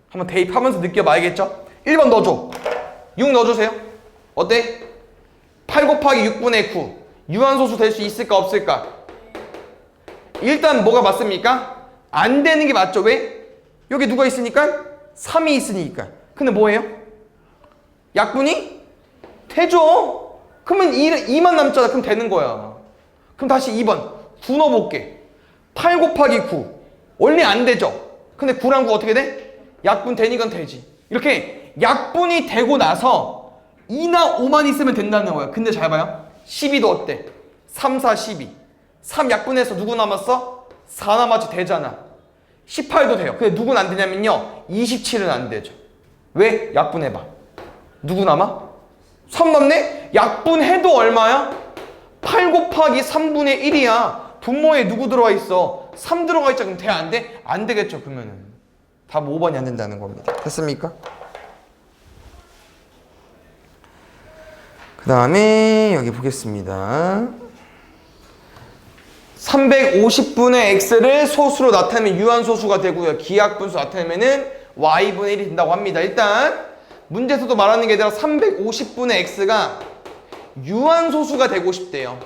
S1: 한번 대입하면서 느껴봐야겠죠? 1번 넣어줘. 6 넣어주세요. 어때? 8 곱하기 6분의 9. 유한소수 될 수 있을까 없을까? 일단 뭐가 맞습니까? 안 되는 게 맞죠. 왜? 여기 누가 있으니까? 3이 있으니까. 근데 뭐예요? 약분이? 되죠. 그러면 2만 남잖아. 그럼 되는 거야. 그럼 다시 2번 9 넣어볼게. 8 곱하기 9 원래 안 되죠. 근데 9랑 9 어떻게 돼? 약분 되니까 되지. 이렇게 약분이 되고 나서 2나 5만 있으면 된다는 거야. 근데 잘 봐요. 12도 어때? 3, 4, 12 3 약분해서 누구 남았어? 4 남았지. 되잖아. 18도 돼요. 근데 누구는 안 되냐면요 27은 안 되죠. 왜? 약분해봐. 누구 남아? 3 남네? 약분해도 얼마야? 8 곱하기 3분의 1이야. 분모에 누구 들어와 있어? 3 들어가 있자. 그럼 돼? 안 돼? 안 되겠죠. 그러면은 답 5번이 안 된다는 겁니다. 됐습니까? 그 다음에 여기 보겠습니다. 350분의 x를 소수로 나타내면 유한소수가 되고요. 기하분수 나타내면은 y분의 1이 된다고 합니다. 일단 문제에서도 말하는 게 아니라 350분의 x가 유한소수가 되고 싶대요.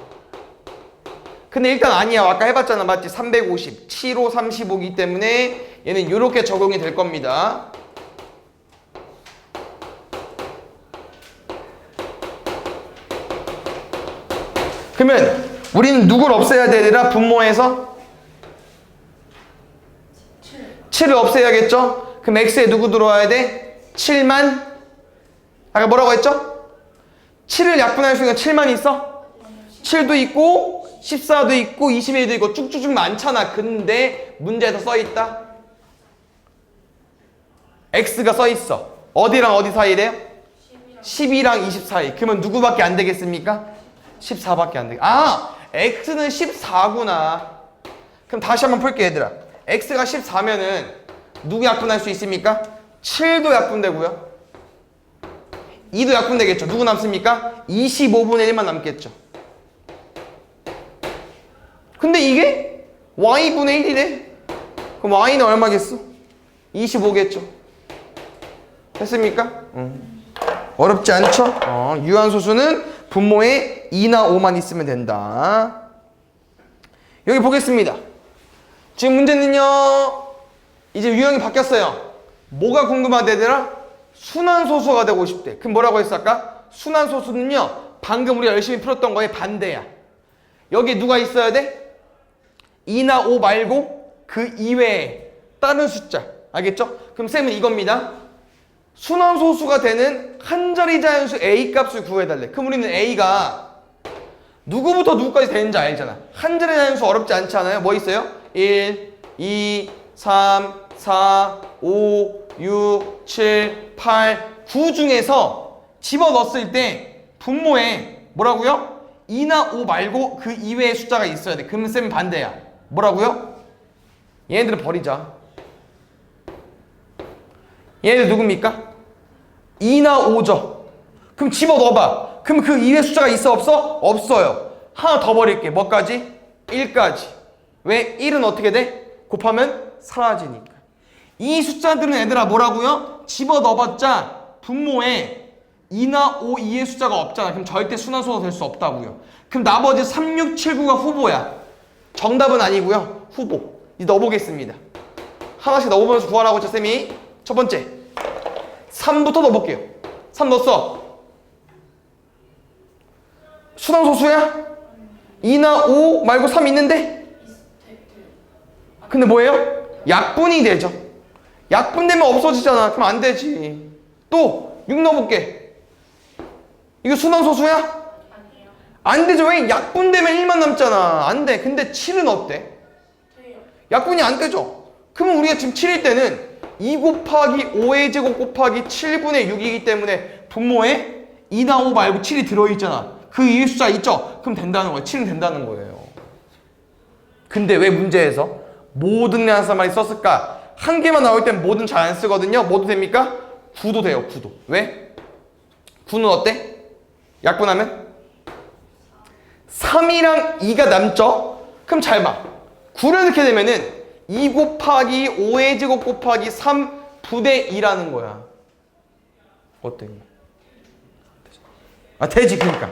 S1: 근데 일단 아니야. 아까 해봤잖아. 맞지? 350, 7호 35이기 때문에 얘는 이렇게 적용이 될 겁니다. 그러면 우리는 누굴 없애야 되더라? 분모에서 7을 없애야겠죠? 그럼 x에 누구 들어와야 돼? 7만? 아까 뭐라고 했죠? 7을 약분할 수 있는 7만 있어? 7도 있고 14도 있고 21도 있고 쭉쭉쭉 많잖아. 근데 문제에서 써있다. x가 써있어. 어디랑 어디 사이래요? 12랑 20 사이. 그러면 누구밖에 안 되겠습니까? 14밖에 안 되겠. 아! x는 14구나. 그럼 다시 한번 풀게 얘들아. x가 14면은 누구 약분할 수 있습니까? 7도 약분되고요. 2도 약분되겠죠. 누구 남습니까? 25분의 1만 남겠죠. 근데 이게 y분의 1이래. 그럼 y는 얼마겠어? 25겠죠. 됐습니까? 어렵지 않죠? 유한소수는 분모에 2나 5만 있으면 된다. 여기 보겠습니다. 지금 문제는요. 이제 유형이 바뀌었어요. 뭐가 궁금하대더라? 순환소수가 되고 싶대. 그럼 뭐라고 했어 아까? 순환소수는요. 방금 우리가 열심히 풀었던 거에 반대야. 여기 누가 있어야 돼? 2나 5 말고 그 이외에 다른 숫자. 알겠죠? 그럼 쌤은 이겁니다. 순환소수가 되는 한자리 자연수 A 값을 구해달래. 그럼 우리는 A가 누구부터 누구까지 되는지 알잖아. 한자리 자연수 어렵지 않지 않아요? 뭐 있어요? 1, 2, 3, 4, 5, 6, 7, 8, 9 중에서 집어넣었을 때 분모에 뭐라고요? 2나 5 말고 그 이외의 숫자가 있어야 돼. 그러면 쌤은 반대야. 뭐라고요? 얘네들을 버리자. 얘네들 누굽니까? 2나 5죠. 그럼 집어넣어봐. 그럼 그 이외의 숫자가 있어 없어? 없어요. 하나 더 버릴게. 뭐까지? 1까지. 왜? 1은 어떻게 돼? 곱하면 사라지니까. 이 숫자들은 얘들아 뭐라고요? 집어넣어봤자 분모에 2나 5 이의 숫자가 없잖아. 그럼 절대 순환소수가 될 수 없다고요. 그럼 나머지 3, 6, 7, 9가 후보야. 정답은 아니고요. 후보. 이제 넣어보겠습니다. 하나씩 넣어보면서 구하라고 했죠 쌤이. 첫 번째 3부터 넣어볼게요. 3 넣었어. 순환소수야? 2나 5 말고 3 있는데? 근데 뭐예요? 약분이 되죠. 약분되면 없어지잖아. 그럼 안 되지. 또 6 넣어볼게. 이거 순환소수야?
S2: 아니에요.
S1: 안 되죠. 왜? 약분되면 1만 남잖아. 안 돼. 근데 7은 어때?
S2: 돼요.
S1: 약분이 안 되죠. 그러면 우리가 지금 7일 때는 2 곱하기 5의 제곱 곱하기 7분의 6이기 때문에 분모에 2나 5 말고 7이 들어있잖아. 그 이의 숫자 있죠? 그럼 된다는 거예요. 7은 된다는 거예요. 근데 왜 문제에서 모든 양수말이 썼을까? 한 개만 나올 땐 모든 잘 안 쓰거든요. 뭐도 됩니까? 9도 돼요. 9도. 왜? 9는 어때? 약분하면 3이랑 2가 남죠? 그럼 잘 봐. 9를 넣게 되면은 2 곱하기 5의 제곱 곱하기 3 부대 2라는 거야. 어때? 아, 되지. 그러니까.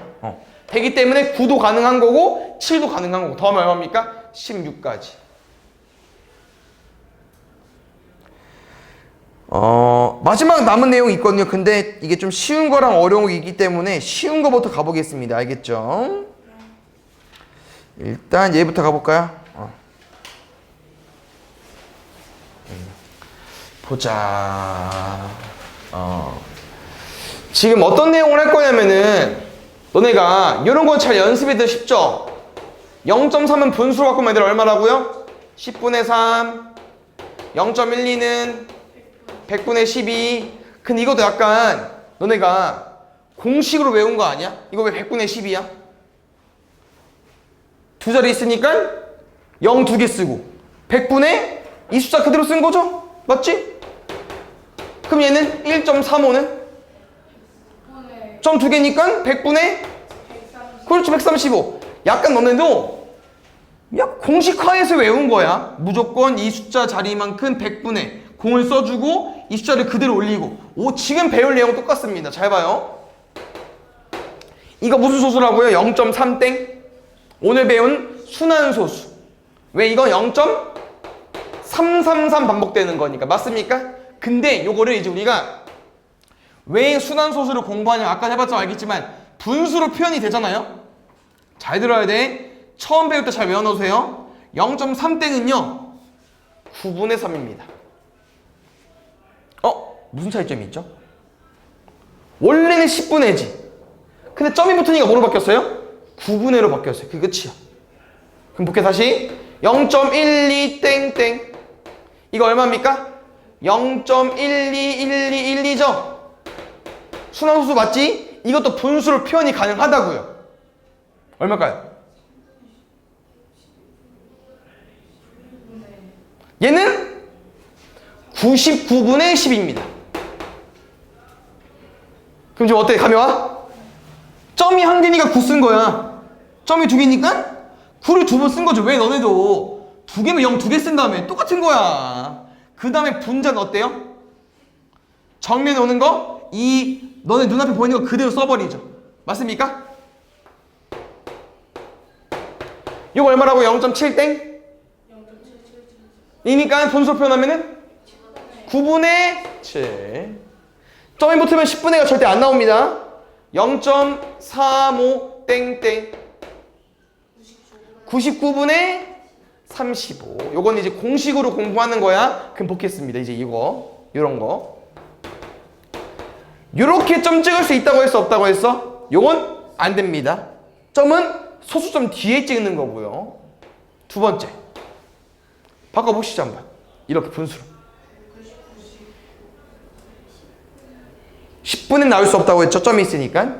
S1: 되기 때문에 9도 가능한 거고 7도 가능한 거고 더하면 얼마입니까? 16까지. 마지막 남은 내용이 있거든요. 근데 이게 좀 쉬운 거랑 어려운 거 있기 때문에 쉬운 거부터 가보겠습니다. 알겠죠? 일단 얘부터 가볼까요? 보자. 지금 어떤 내용을 할 거냐면은 너네가 이런 거 잘 연습해도 쉽죠? 0.3은 분수로 바꾸면 얘들 얼마라고요? 10분의 3 0.12는 100분의 12. 근데 이것도 약간 너네가 공식으로 외운 거 아니야? 이거 왜 100분의 12야? 두 자리 있으니까 0 두 개 쓰고 100분의 이 숫자 그대로 쓴 거죠? 맞지? 그럼 얘는 1.35는? 점 두 개니까 100분의? 그렇지, 135. 약간 너네도 공식화해서 외운 거야. 무조건 이 숫자 자리만큼 100분의 공을 써주고 이 숫자를 그대로 올리고. 지금 배울 내용 똑같습니다. 잘 봐요. 이거 무슨 소수라고요? 0.3땡? 오늘 배운 순환소수. 왜? 이건 0.333 반복되는 거니까. 맞습니까? 근데 요거를 이제 우리가 왜 순환소수를 공부하냐 아까 해봤자 알겠지만 분수로 표현이 되잖아요. 잘 들어야 돼. 처음 배울 때 잘 외워놓으세요. 0.3땡은요 9분의 3입니다. 무슨 차이점이 있죠? 원래는 10분의지. 근데 점이 붙으니까 뭐로 바뀌었어요? 9분의로 바뀌었어요. 그게 끝이야. 그럼 볼게 다시. 0.12 땡땡. 이거 얼마입니까? 0.121212죠? 순환소수 맞지? 이것도 분수로 표현이 가능하다고요. 얼마일까요? 얘는 99분의 10입니다. 그럼 지금 어때? 감이 와? 점이 한 개니까 9 쓴 거야. 점이 두 개니까 9를 두 번 쓴 거죠. 왜? 너네도 두 개면 0 두 개 쓴 다음에 똑같은 거야. 그 다음에 분자는 어때요? 정면에 오는 거 너네 눈앞에 보이는 거 그대로 써버리죠. 맞습니까? 이거 얼마라고? 0.7땡? 이니까 분수로 표현하면은 9분의 7. 점이 붙으면 10분의가 절대 안 나옵니다. 0.35 땡땡 99분의 35. 요건 이제 공식으로 공부하는 거야. 그럼 보겠습니다. 이제 요런 거. 요렇게 점 찍을 수 있다고 했어? 없다고 했어? 요건 안 됩니다. 점은 소수점 뒤에 찍는 거고요. 두 번째. 바꿔보시죠 한번. 이렇게 분수로. 10분의 나올 수 없다고 했죠? 점이 있으니까.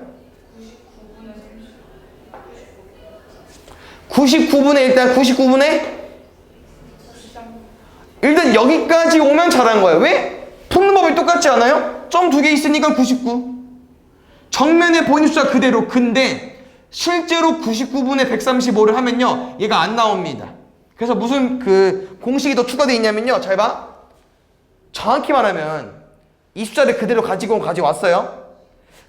S1: 99분의 일단 99분의 일단 여기까지 오면 잘한 거예요. 왜? 푸는 법이 똑같지 않아요? 점 두 개 있으니까 99. 정면에 보이는 숫자 그대로. 근데 실제로 99분의 135를 하면요 얘가 안 나옵니다. 그래서 무슨 공식이 더 추가되어 있냐면요. 잘 봐. 정확히 말하면 이 숫자를 그대로 가지고 왔어요.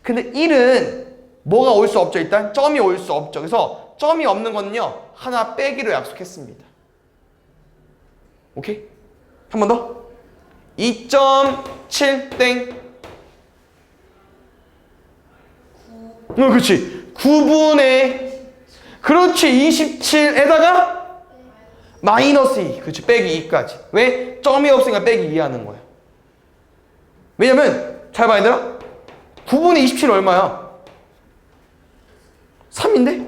S1: 근데 1은 뭐가 올 수 없죠. 일단 점이 올 수 없죠. 그래서 점이 없는 거는요 하나 빼기로 약속했습니다. 오케이? 한 번 더. 2.7 땡. 그렇지. 9분의 그렇지 27에다가 마이너스 2. 그렇지. 빼기 2까지. 왜? 점이 없으니까 빼기 2 하는 거야. 왜냐면 잘 봐 얘들아. 9분의 27 얼마야? 3인데?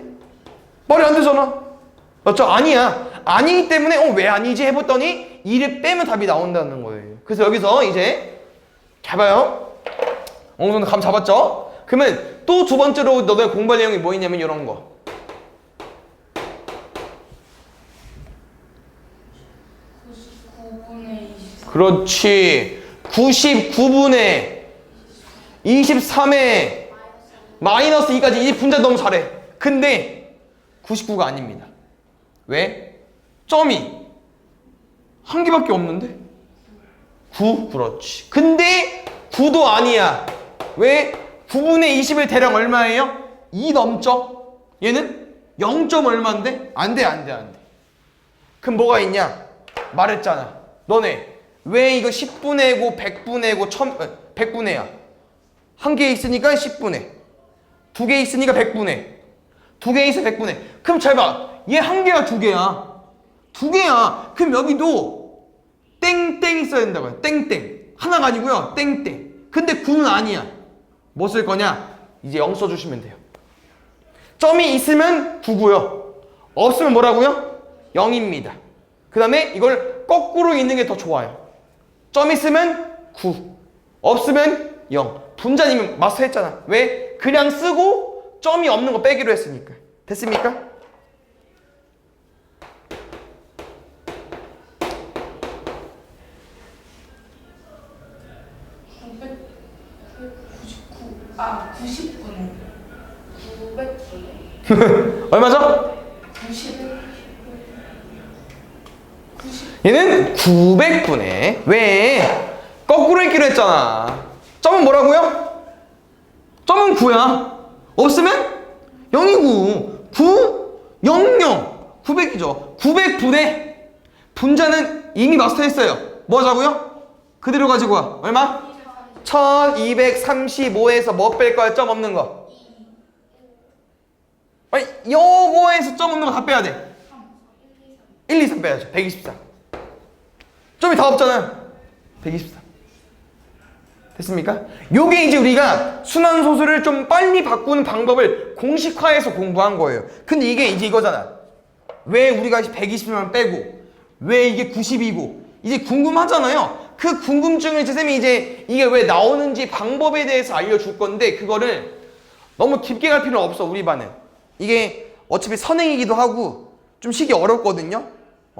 S1: 말이 안 되잖아. 맞죠? 아니야. 아니기 때문에 왜 아니지 해봤더니 2를 빼면 답이 나온다는 거예요. 그래서 여기서 이제 잘 봐요. 어느 정도 감 잡았죠? 그러면 또 두 번째로 너네 공부할 내용이 뭐 있냐면 이런 거.
S2: 99분의 24.
S1: 그렇지. 99분의 23에 마이너스 2까지 이 분자 너무 잘해. 근데 99가 아닙니다. 왜? 점이 한 개밖에 없는데? 9? 그렇지. 근데 9도 아니야. 왜? 9분의 20의 대략 얼마예요? 2 넘죠? 얘는 0. 얼마인데? 안 돼, 안 돼, 안 돼. 그럼 뭐가 있냐? 말했잖아. 너네 왜 이거 10분의고 100분의고 100분의야? 한 개 있으니까 10분의, 두 개 있으니까 100분의, 두 개 있어 100분의. 그럼 잘 봐. 얘 한 개야, 두 개야? 두 개야. 그럼 여기도 땡땡 있어야 된다고요. 땡땡. 하나가 아니고요. 땡땡. 근데 9는 아니야. 뭐 쓸 거냐? 이제 0 써주시면 돼요. 점이 있으면 9고요. 없으면 뭐라고요? 0입니다. 그 다음에 이걸 거꾸로 읽는 게 더 좋아요. 점 있으면 9, 없으면 0. 분자님은 마스터했잖아. 왜? 그냥 쓰고 점이 없는 거 빼기로 했으니까. 됐습니까?
S2: 아, 90분의 900분의
S1: 얼마죠?
S2: 90.
S1: 얘는 900분의 왜? 거꾸로 읽기로 했잖아. 점은 뭐라고요? 점은 9야. 없으면 0이고 9, 0, 0. 900이죠. 900분의 분자는 이미 마스터했어요. 뭐 하자고요? 그대로 가지고 와. 얼마? 1235에서 뭐 뺄 거야? 점 없는 거. 아니, 요거에서 점 없는 거 다 빼야 돼. 1, 2, 3 빼야죠. 124. 점이 다 없잖아요. 124. 됐습니까? 요게 이제 우리가 순환소수를 좀 빨리 바꾸는 방법을 공식화해서 공부한 거예요. 근데 이게 이제 이거잖아. 왜 우리가 120만 빼고 왜 이게 90이고 이제 궁금하잖아요. 그 궁금증을 이제 쌤이 이제 이게 왜 나오는지 방법에 대해서 알려줄 건데 그거를 너무 깊게 갈 필요는 없어. 우리 반은 이게 어차피 선행이기도 하고 좀 시기 어렵거든요.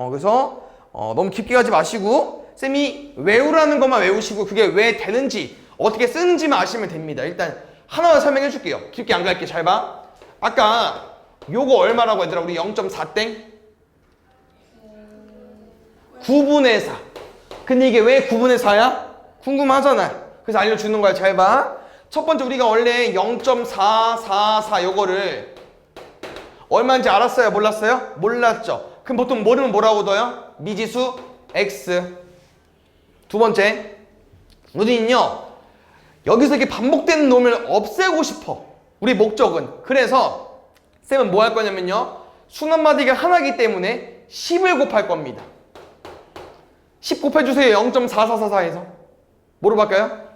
S1: 그래서 너무 깊게 가지 마시고 쌤이 외우라는 것만 외우시고 그게 왜 되는지 어떻게 쓰는지만 아시면 됩니다. 일단 하나만 설명해 줄게요. 깊게 안 갈게. 잘 봐. 아까 요거 얼마라고 얘들아? 우리 0.4땡? 9분의 4. 근데 이게 왜 9분의 4야? 궁금하잖아. 그래서 알려주는 거야. 잘 봐. 첫 번째 우리가 원래 0.444 요거를 얼마인지 알았어요? 몰랐어요? 몰랐죠. 그럼 보통 모르면 뭐라고 둬요? 미지수 x. 두 번째 우리는요 여기서 이렇게 반복되는 놈을 없애고 싶어. 우리 목적은. 그래서 쌤은 뭐 할 거냐면요 순환마디가 하나이기 때문에 10을 곱할 겁니다. 10 곱해주세요. 0.4444에서 뭐로 바뀌어요?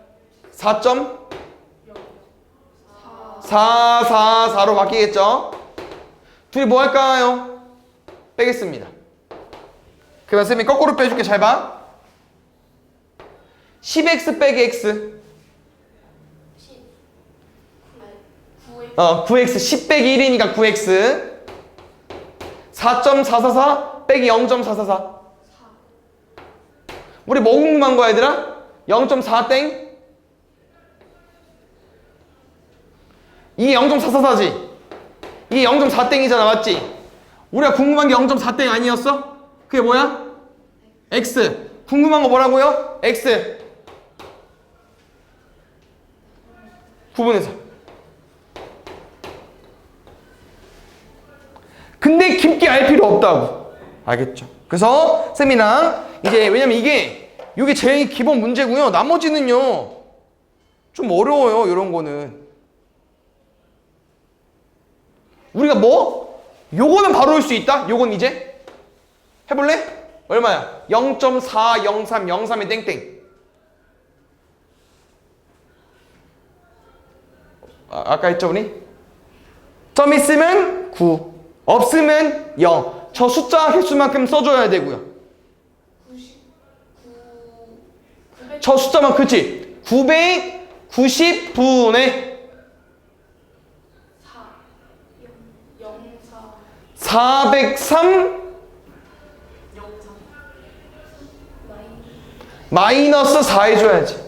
S1: 4.444로 바뀌겠죠? 둘이 뭐 할까요? 빼겠습니다. 그러면 쌤이 거꾸로 빼줄게. 잘 봐. 10x 빼기 x 9x 10 빼기 1이니까 9x 4.444 빼기 0.444 우리 뭐 궁금한 거야 얘들아? 0.4 땡? 이게 0.444지? 이게 0.4 땡이잖아. 맞지? 우리가 궁금한 게 0.4 땡 아니었어? 그게 뭐야? x. 궁금한 거 뭐라고요? x 9분의 4. 근데 깊게 알 필요 없다고. 알겠죠? 그래서 쌤이랑 이제 왜냐면 이게 제일 기본 문제고요. 나머지는요 좀 어려워요. 이런 거는 우리가 뭐? 요거는 바로 올 수 있다? 요건 이제 해볼래? 얼마야? 0.403 03의 땡땡. 아까 했죠 우리? 점 있으면 9, 없으면 0. 저 숫자 개수만큼 써줘야 되고요.
S2: 900.
S1: 저 숫자만 그치? 990분의
S2: 4 0 4
S1: 403
S2: 0 3
S1: 마이너스 4 해줘야지.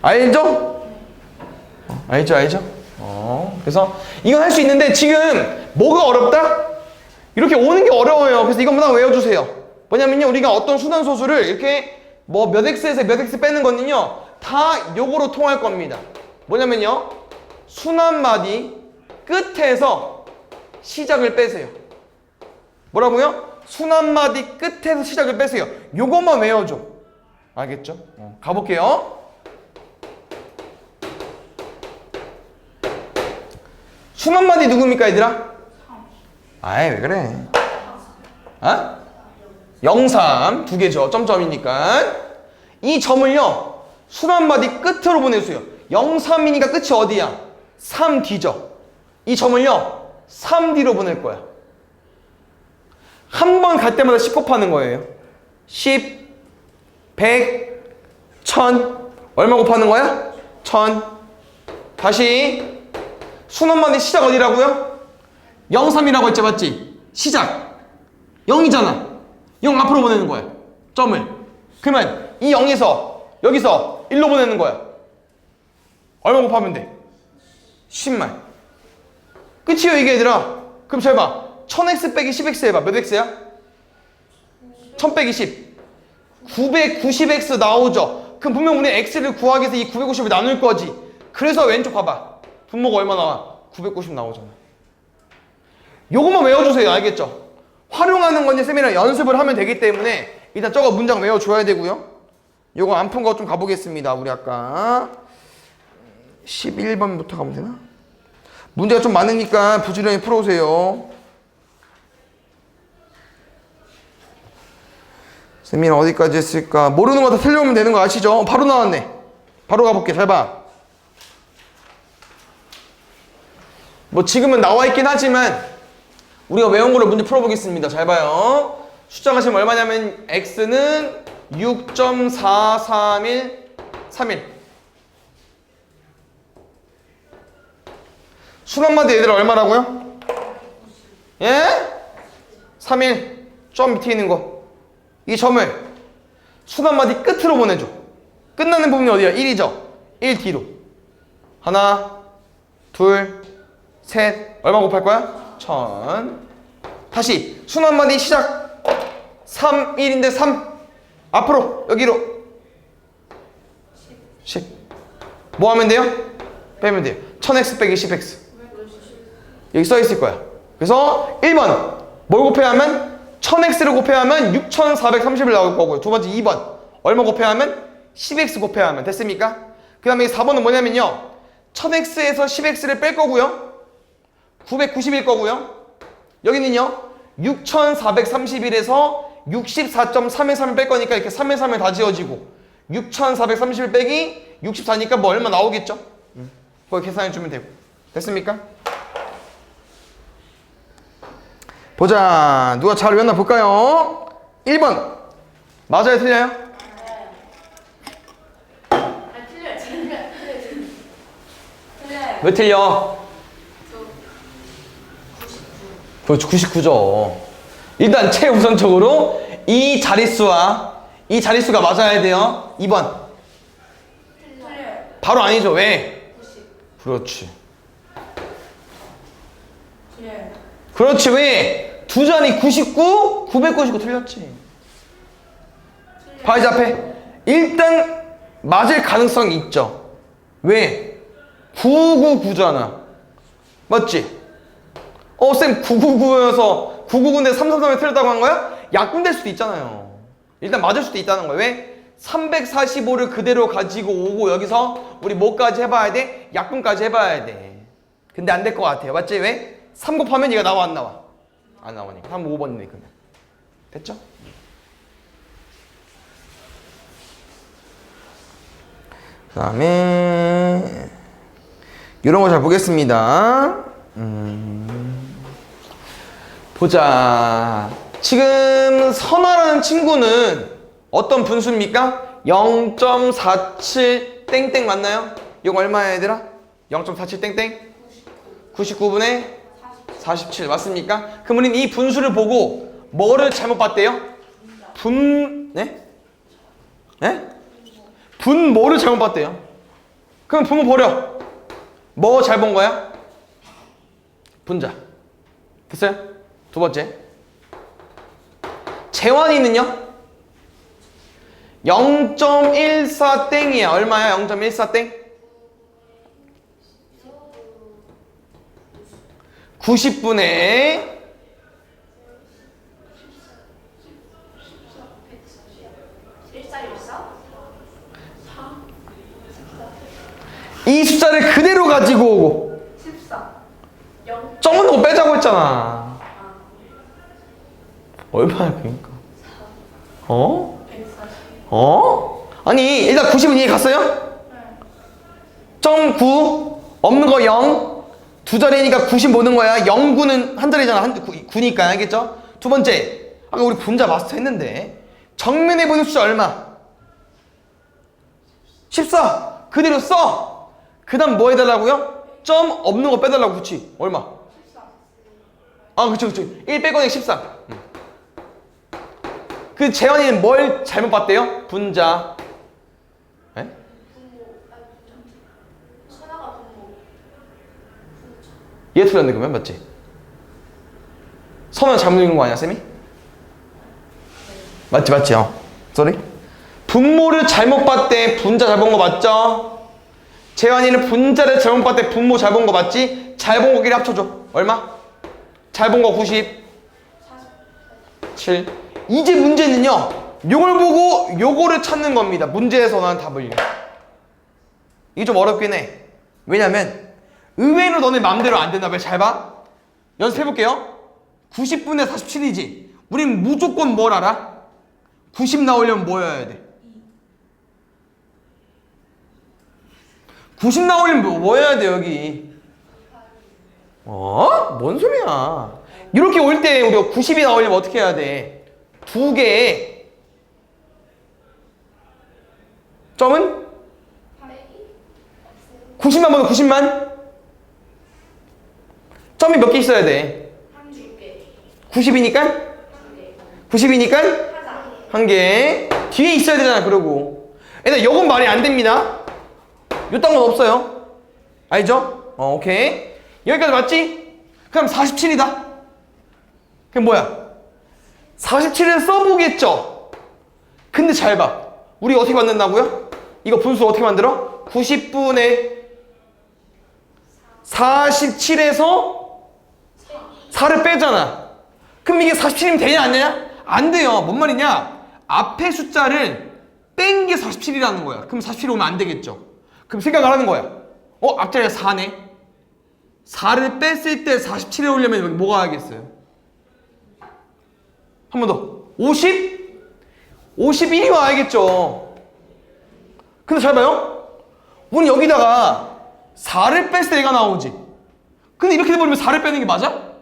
S1: 알죠? 알죠? 그래서 이건 할 수 있는데 지금 뭐가 어렵다? 이렇게 오는 게 어려워요. 그래서 이것만 외워주세요. 뭐냐면요, 우리가 어떤 순환소수를 이렇게 뭐 몇 x에서 몇 x 빼는 거는요 다 요거로 통할 겁니다. 뭐냐면요, 순환마디 끝에서 시작을 빼세요. 뭐라고요? 순환마디 끝에서 시작을 빼세요. 요것만 외워줘. 알겠죠? 가볼게요. 순환마디 누굽니까, 얘들아? 아이, 왜 그래? 아? 0, 3 두 개죠. 점점이니까. 이 점을요 순환마디 끝으로 보내주세요. 0, 3이니까 끝이 어디야? 3D죠. 이 점을요 3D로 보낼 거야. 한 번 갈 때마다 10 곱하는 거예요. 10, 100, 1000. 얼마 곱하는 거야? 1000. 다시 순환마디 시작 어디라고요? 0, 3이라고 했지, 맞지? 시작 0이잖아. 0 앞으로 보내는 거야, 점을. 그러면 이 0에서 여기서 1로 보내는 거야. 얼마 곱하면 돼? 10만. 끝이에요, 이게, 얘들아. 그럼 잘 봐. 1000x 빼기 10x 해봐. 몇 x야? 1000 빼기 10. 990x 나오죠. 그럼 분명 우리 x를 구하기 위해서 이 950을 나눌 거지. 그래서 왼쪽 봐봐. 분모가 얼마 나와? 990 나오잖아. 요것만 외워주세요. 알겠죠? 활용하는 건 이제 쌤이랑 연습을 하면 되기 때문에 일단 저거 문장 외워줘야 되고요. 요거 안 푼 거 좀 가보겠습니다. 우리 아까 11번부터 가면 되나? 문제가 좀 많으니까 부지런히 풀어오세요. 쌤이랑 어디까지 했을까? 모르는 거 다 틀려오면 되는 거 아시죠? 바로 나왔네. 바로 가볼게. 잘 봐. 뭐 지금은 나와 있긴 하지만 우리가 외운 거를 문제 풀어보겠습니다. 잘 봐요. 숫자가 지금 얼마냐면 x는 6.43131. 순환마디 얘들아 얼마라고요? 예? 31. 점 밑에 있는 거. 이 점을 순환마디 끝으로 보내줘. 끝나는 부분이 어디야? 1이죠? 1 뒤로. 하나, 둘, 셋. 얼마 곱할 거야? 1000. 다시 순환마디 시작. 3, 1인데 3. 앞으로 여기로 10. 뭐 하면 돼요? 빼면 돼요. 1000x 빼기 10x. 여기 써 있을 거야. 그래서 1번 뭘 곱해야 하면 1000x를 곱해야 하면 6430을 나올 거고요. 두 번째 2번 얼마 곱해야 하면 10x 곱해야 하면 됐습니까? 그 다음에 4번은 뭐냐면요 1000x에서 10x를 뺄 거고요. 990일 거고요. 여기는요 6431에서 64.313을 뺄 거니까 이렇게 3의 3을 다 지워지고 6431 빼기 64니까 뭐 얼마 나오겠죠? 그거 계산해 주면 되고. 됐습니까? 보자. 누가 잘 외웠나 볼까요? 1번 맞아요, 틀려요?
S2: 틀려요.
S1: 왜 틀려?
S2: 99.
S1: 그렇죠, 99죠. 일단 최우선적으로 이 자릿수가 맞아야 돼요. 2번
S2: 틀려요.
S1: 바로 아니죠. 왜?
S2: 90.
S1: 그렇지.
S2: 틀려요.
S1: 그렇지. 왜? 두 자리 99, 999 틀렸지. 바이즈 앞에 일단 맞을 가능성이 있죠. 왜? 999잖아. 맞지? 쌤 999여서 999인데 333에 틀렸다고 한 거야? 약분될 수도 있잖아요. 일단 맞을 수도 있다는 거예요. 왜? 345를 그대로 가지고 오고 여기서 우리 뭐까지 해봐야 돼? 약분까지 해봐야 돼. 근데 안 될 것 같아요. 맞지? 왜? 3 곱하면 얘가 나와 안 나와? 안 나오니까 3, 5번이네. 그러면 됐죠? 그 다음에 이런 거 잘 보겠습니다. 보자. 지금 선화라는 친구는 어떤 분수입니까? 0.47 땡땡 맞나요? 이거 얼마야 얘들아? 0.47 땡땡? 99분의 47 맞습니까? 그럼 우리는 이 분수를 보고 뭐를 잘못 봤대요? 네? 네? 분모를 잘못 봤대요. 그럼 분모 버려. 뭐 잘 본 거야? 분자. 됐어요? 두 번째. 재환이는요? 0.14 땡이야. 얼마야? 0.14 땡? 90분의 이 숫자를 그대로 가지고 오고
S2: 14
S1: 적은 거 빼자고 했잖아. 얼마야 그러니까? 어?
S2: 140
S1: 아니 일단 90은 이해 갔어요? 0.9 없는 거 0 두 자리니까 90 모는 거야. 0구는 한 자리잖아. 9니까 알겠죠? 두 번째 아까 우리 분자 마스터 했는데 정면에 보이는 숫자 얼마? 14 그대로 써. 그 다음 뭐 해달라고요? 점 없는 거 빼달라고. 그치? 얼마? 아 그치 1 빼고는 14. 그 재현이는 뭘 잘못 봤대요? 분자. 에? 얘 틀렸네 그러면 맞지? 선을 잘못 읽은 거 아니야 쌤이? 맞지? 쏘리? 분모를 잘못 봤대. 분자 잘 본 거 맞죠? 재환이는 분자를 잘못 봤대. 분모 잘 본 거 맞지? 잘 본 거끼리 합쳐줘. 얼마? 잘 본 거 97. 이제 문제는요. 요걸 보고 요거를 찾는 겁니다. 문제에서 나온 답을요. 이게 좀 어렵긴 해. 왜냐면 의외로 너네 맘대로 안 된다. 왜? 잘 봐. 연습해볼게요. 90분의 47이지. 우린 무조건 뭘 알아? 90 나오려면 뭐여야 돼? 90 나오려면 뭐 해야 돼 여기? 뭔 소리야? 이렇게 올 때 우리가 90이 나오려면 어떻게 해야 돼? 두 개의 점은? 90만 보면 90만? 점이 몇 개 있어야 돼? 90이니까? 90이니까? 한 개. 뒤에 있어야 되잖아 그러고. 일단 요건 말이 안 됩니다. 요딴 건 없어요. 알죠? 오케이. 여기까지 맞지? 그럼 47이다. 그럼 뭐야? 47을 써보겠죠? 근데 잘 봐. 우리 어떻게 만든다고요? 이거 분수 어떻게 만들어? 90분의 47에서 4를 빼잖아. 그럼 이게 47이면 되냐 안 되냐? 안 돼요. 뭔 말이냐? 앞에 숫자를 뺀 게 47이라는 거야. 그럼 47이 오면 안 되겠죠? 그럼 생각을 하는 거야. 앞자리가 4네. 4를 뺐을 때 47에 오려면 여기 뭐가 하겠어요? 한 번 더. 50? 51이 와야겠죠. 근데 잘 봐요. 우리 여기다가 4를 뺐을 때 얘가 나오지. 근데 이렇게 돼버리면 4를 빼는 게 맞아?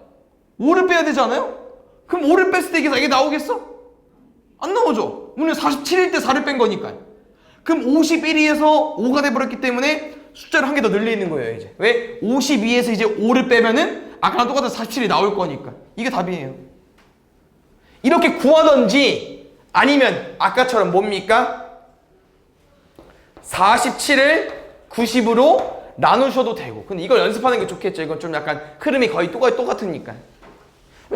S1: 5를 빼야 되지 않아요? 그럼 5를 뺐을 때 이게 나오겠어? 안 나오죠. 우리는 47일 때 4를 뺀 거니까. 그럼 51에서 5가 돼버렸기 때문에 숫자를 한 개 더 늘리는 거예요 이제. 왜? 52에서 이제 5를 빼면은 아까랑 똑같은 47이 나올 거니까. 이게 답이에요. 이렇게 구하던지 아니면 아까처럼 뭡니까? 47을 90으로 나누셔도 되고. 근데 이걸 연습하는 게 좋겠죠. 이건 좀 약간 흐름이 거의 똑같으니까.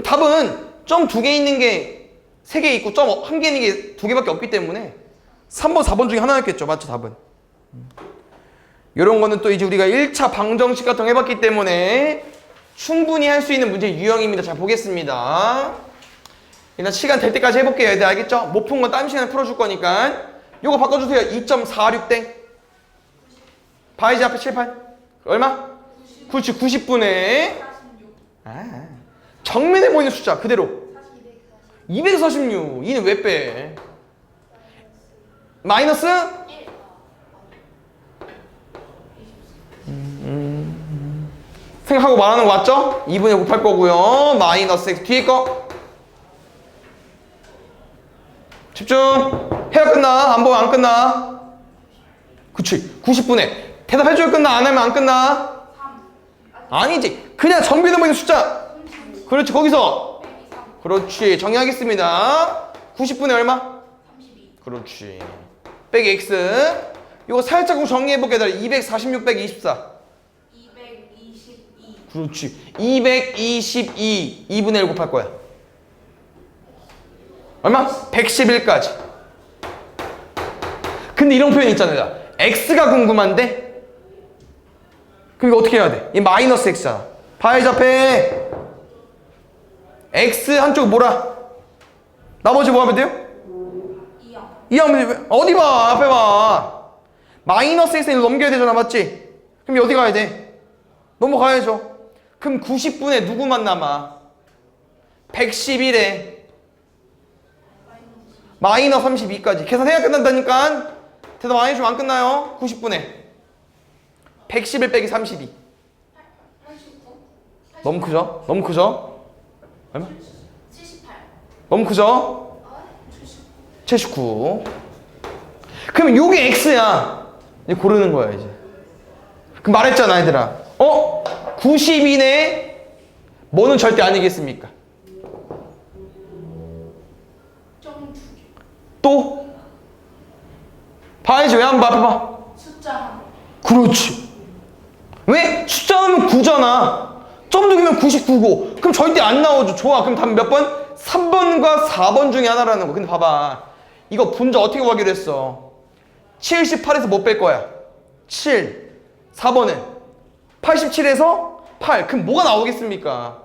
S1: 답은 점 2개 있는 게 3개 있고 점 1개 있는 게 2개밖에 없기 때문에 3번, 4번 중에 하나였겠죠. 맞죠? 답은. 이런 거는 또 이제 우리가 1차 방정식 같은 거 해봤기 때문에 충분히 할 수 있는 문제 유형입니다. 잘 보겠습니다. 일단 시간 될 때까지 해볼게요. 얘들 알겠죠? 못 푼 건 다음 시간에 풀어줄 거니까. 요거 바꿔주세요. 2.46땡. 바이지 앞에 7, 8. 얼마? 90분의 정면에 보이는 숫자 그대로 246. 이는 왜 빼? 마이너스? 생각하고 말하는 거 맞죠? 2분의 곱할 거고요. 마이너스 x 뒤에 거 집중. 해야 끝나? 안 보면 안 끝나? 그치 90분에 대답해줘야 끝나? 안 하면 안 끝나? 아니지 그냥 정비되어 있는 숫자. 그렇지 거기서 그렇지 정리하겠습니다. 90분에 얼마?
S2: 32.
S1: 그렇지 빼기 x. 이거 살짝 정리해볼게. 얘들아 246 빼기 24
S2: 222.
S1: 그렇지 222 2분의 1 곱할 거야. 얼마? 111까지. 근데 이런 표현 있잖아요. x가 궁금한데 그럼 이거 어떻게 해야 돼? 이 마이너스 x잖아. 파이 잡해. x 한쪽 뭐라? 나머지 뭐 하면 돼요?
S2: 2야.
S1: 이 하면 돼. 어디 봐 앞에 봐. 마이너스 x는 넘겨야 되잖아 맞지? 그럼 어디 가야 돼? 넘어가야죠. 그럼 90분에 누구만 남아? 111에 마이너스 32까지 계산해야 끝난다니까. 대답 안 해주면 안 끝나요. 90분에 111 빼기 32
S2: 89.
S1: 너무 크죠? 너무 크죠? 얼마?
S2: 78.
S1: 너무 크죠? 79. 그럼 요게 x야. 이제 고르는 거야 이제. 그럼 말했잖아 얘들아. 90이네 뭐는 절대 아니겠습니까?
S2: 점 2개.
S1: 또? 봐야지. 왜 안 봐? 봐봐.
S2: 숫자 하나.
S1: 그렇지. 왜? 숫자 하면 9잖아. 점 두기면 99고. 그럼 절대 안 나오죠. 좋아. 그럼 답은 몇 번? 3번과 4번 중에 하나라는 거. 근데 봐봐. 이거 분자 어떻게 구하기로 했어? 78에서 못 뺄 거야. 7. 4번은 87에서 8. 그럼 뭐가 나오겠습니까?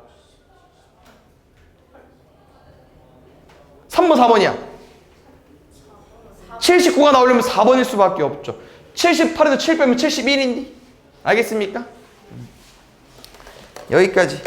S1: 3번, 4번이야. 79가 나오려면 4번일 수밖에 없죠. 78에서 7 빼면 71인데. 알겠습니까? 여기까지.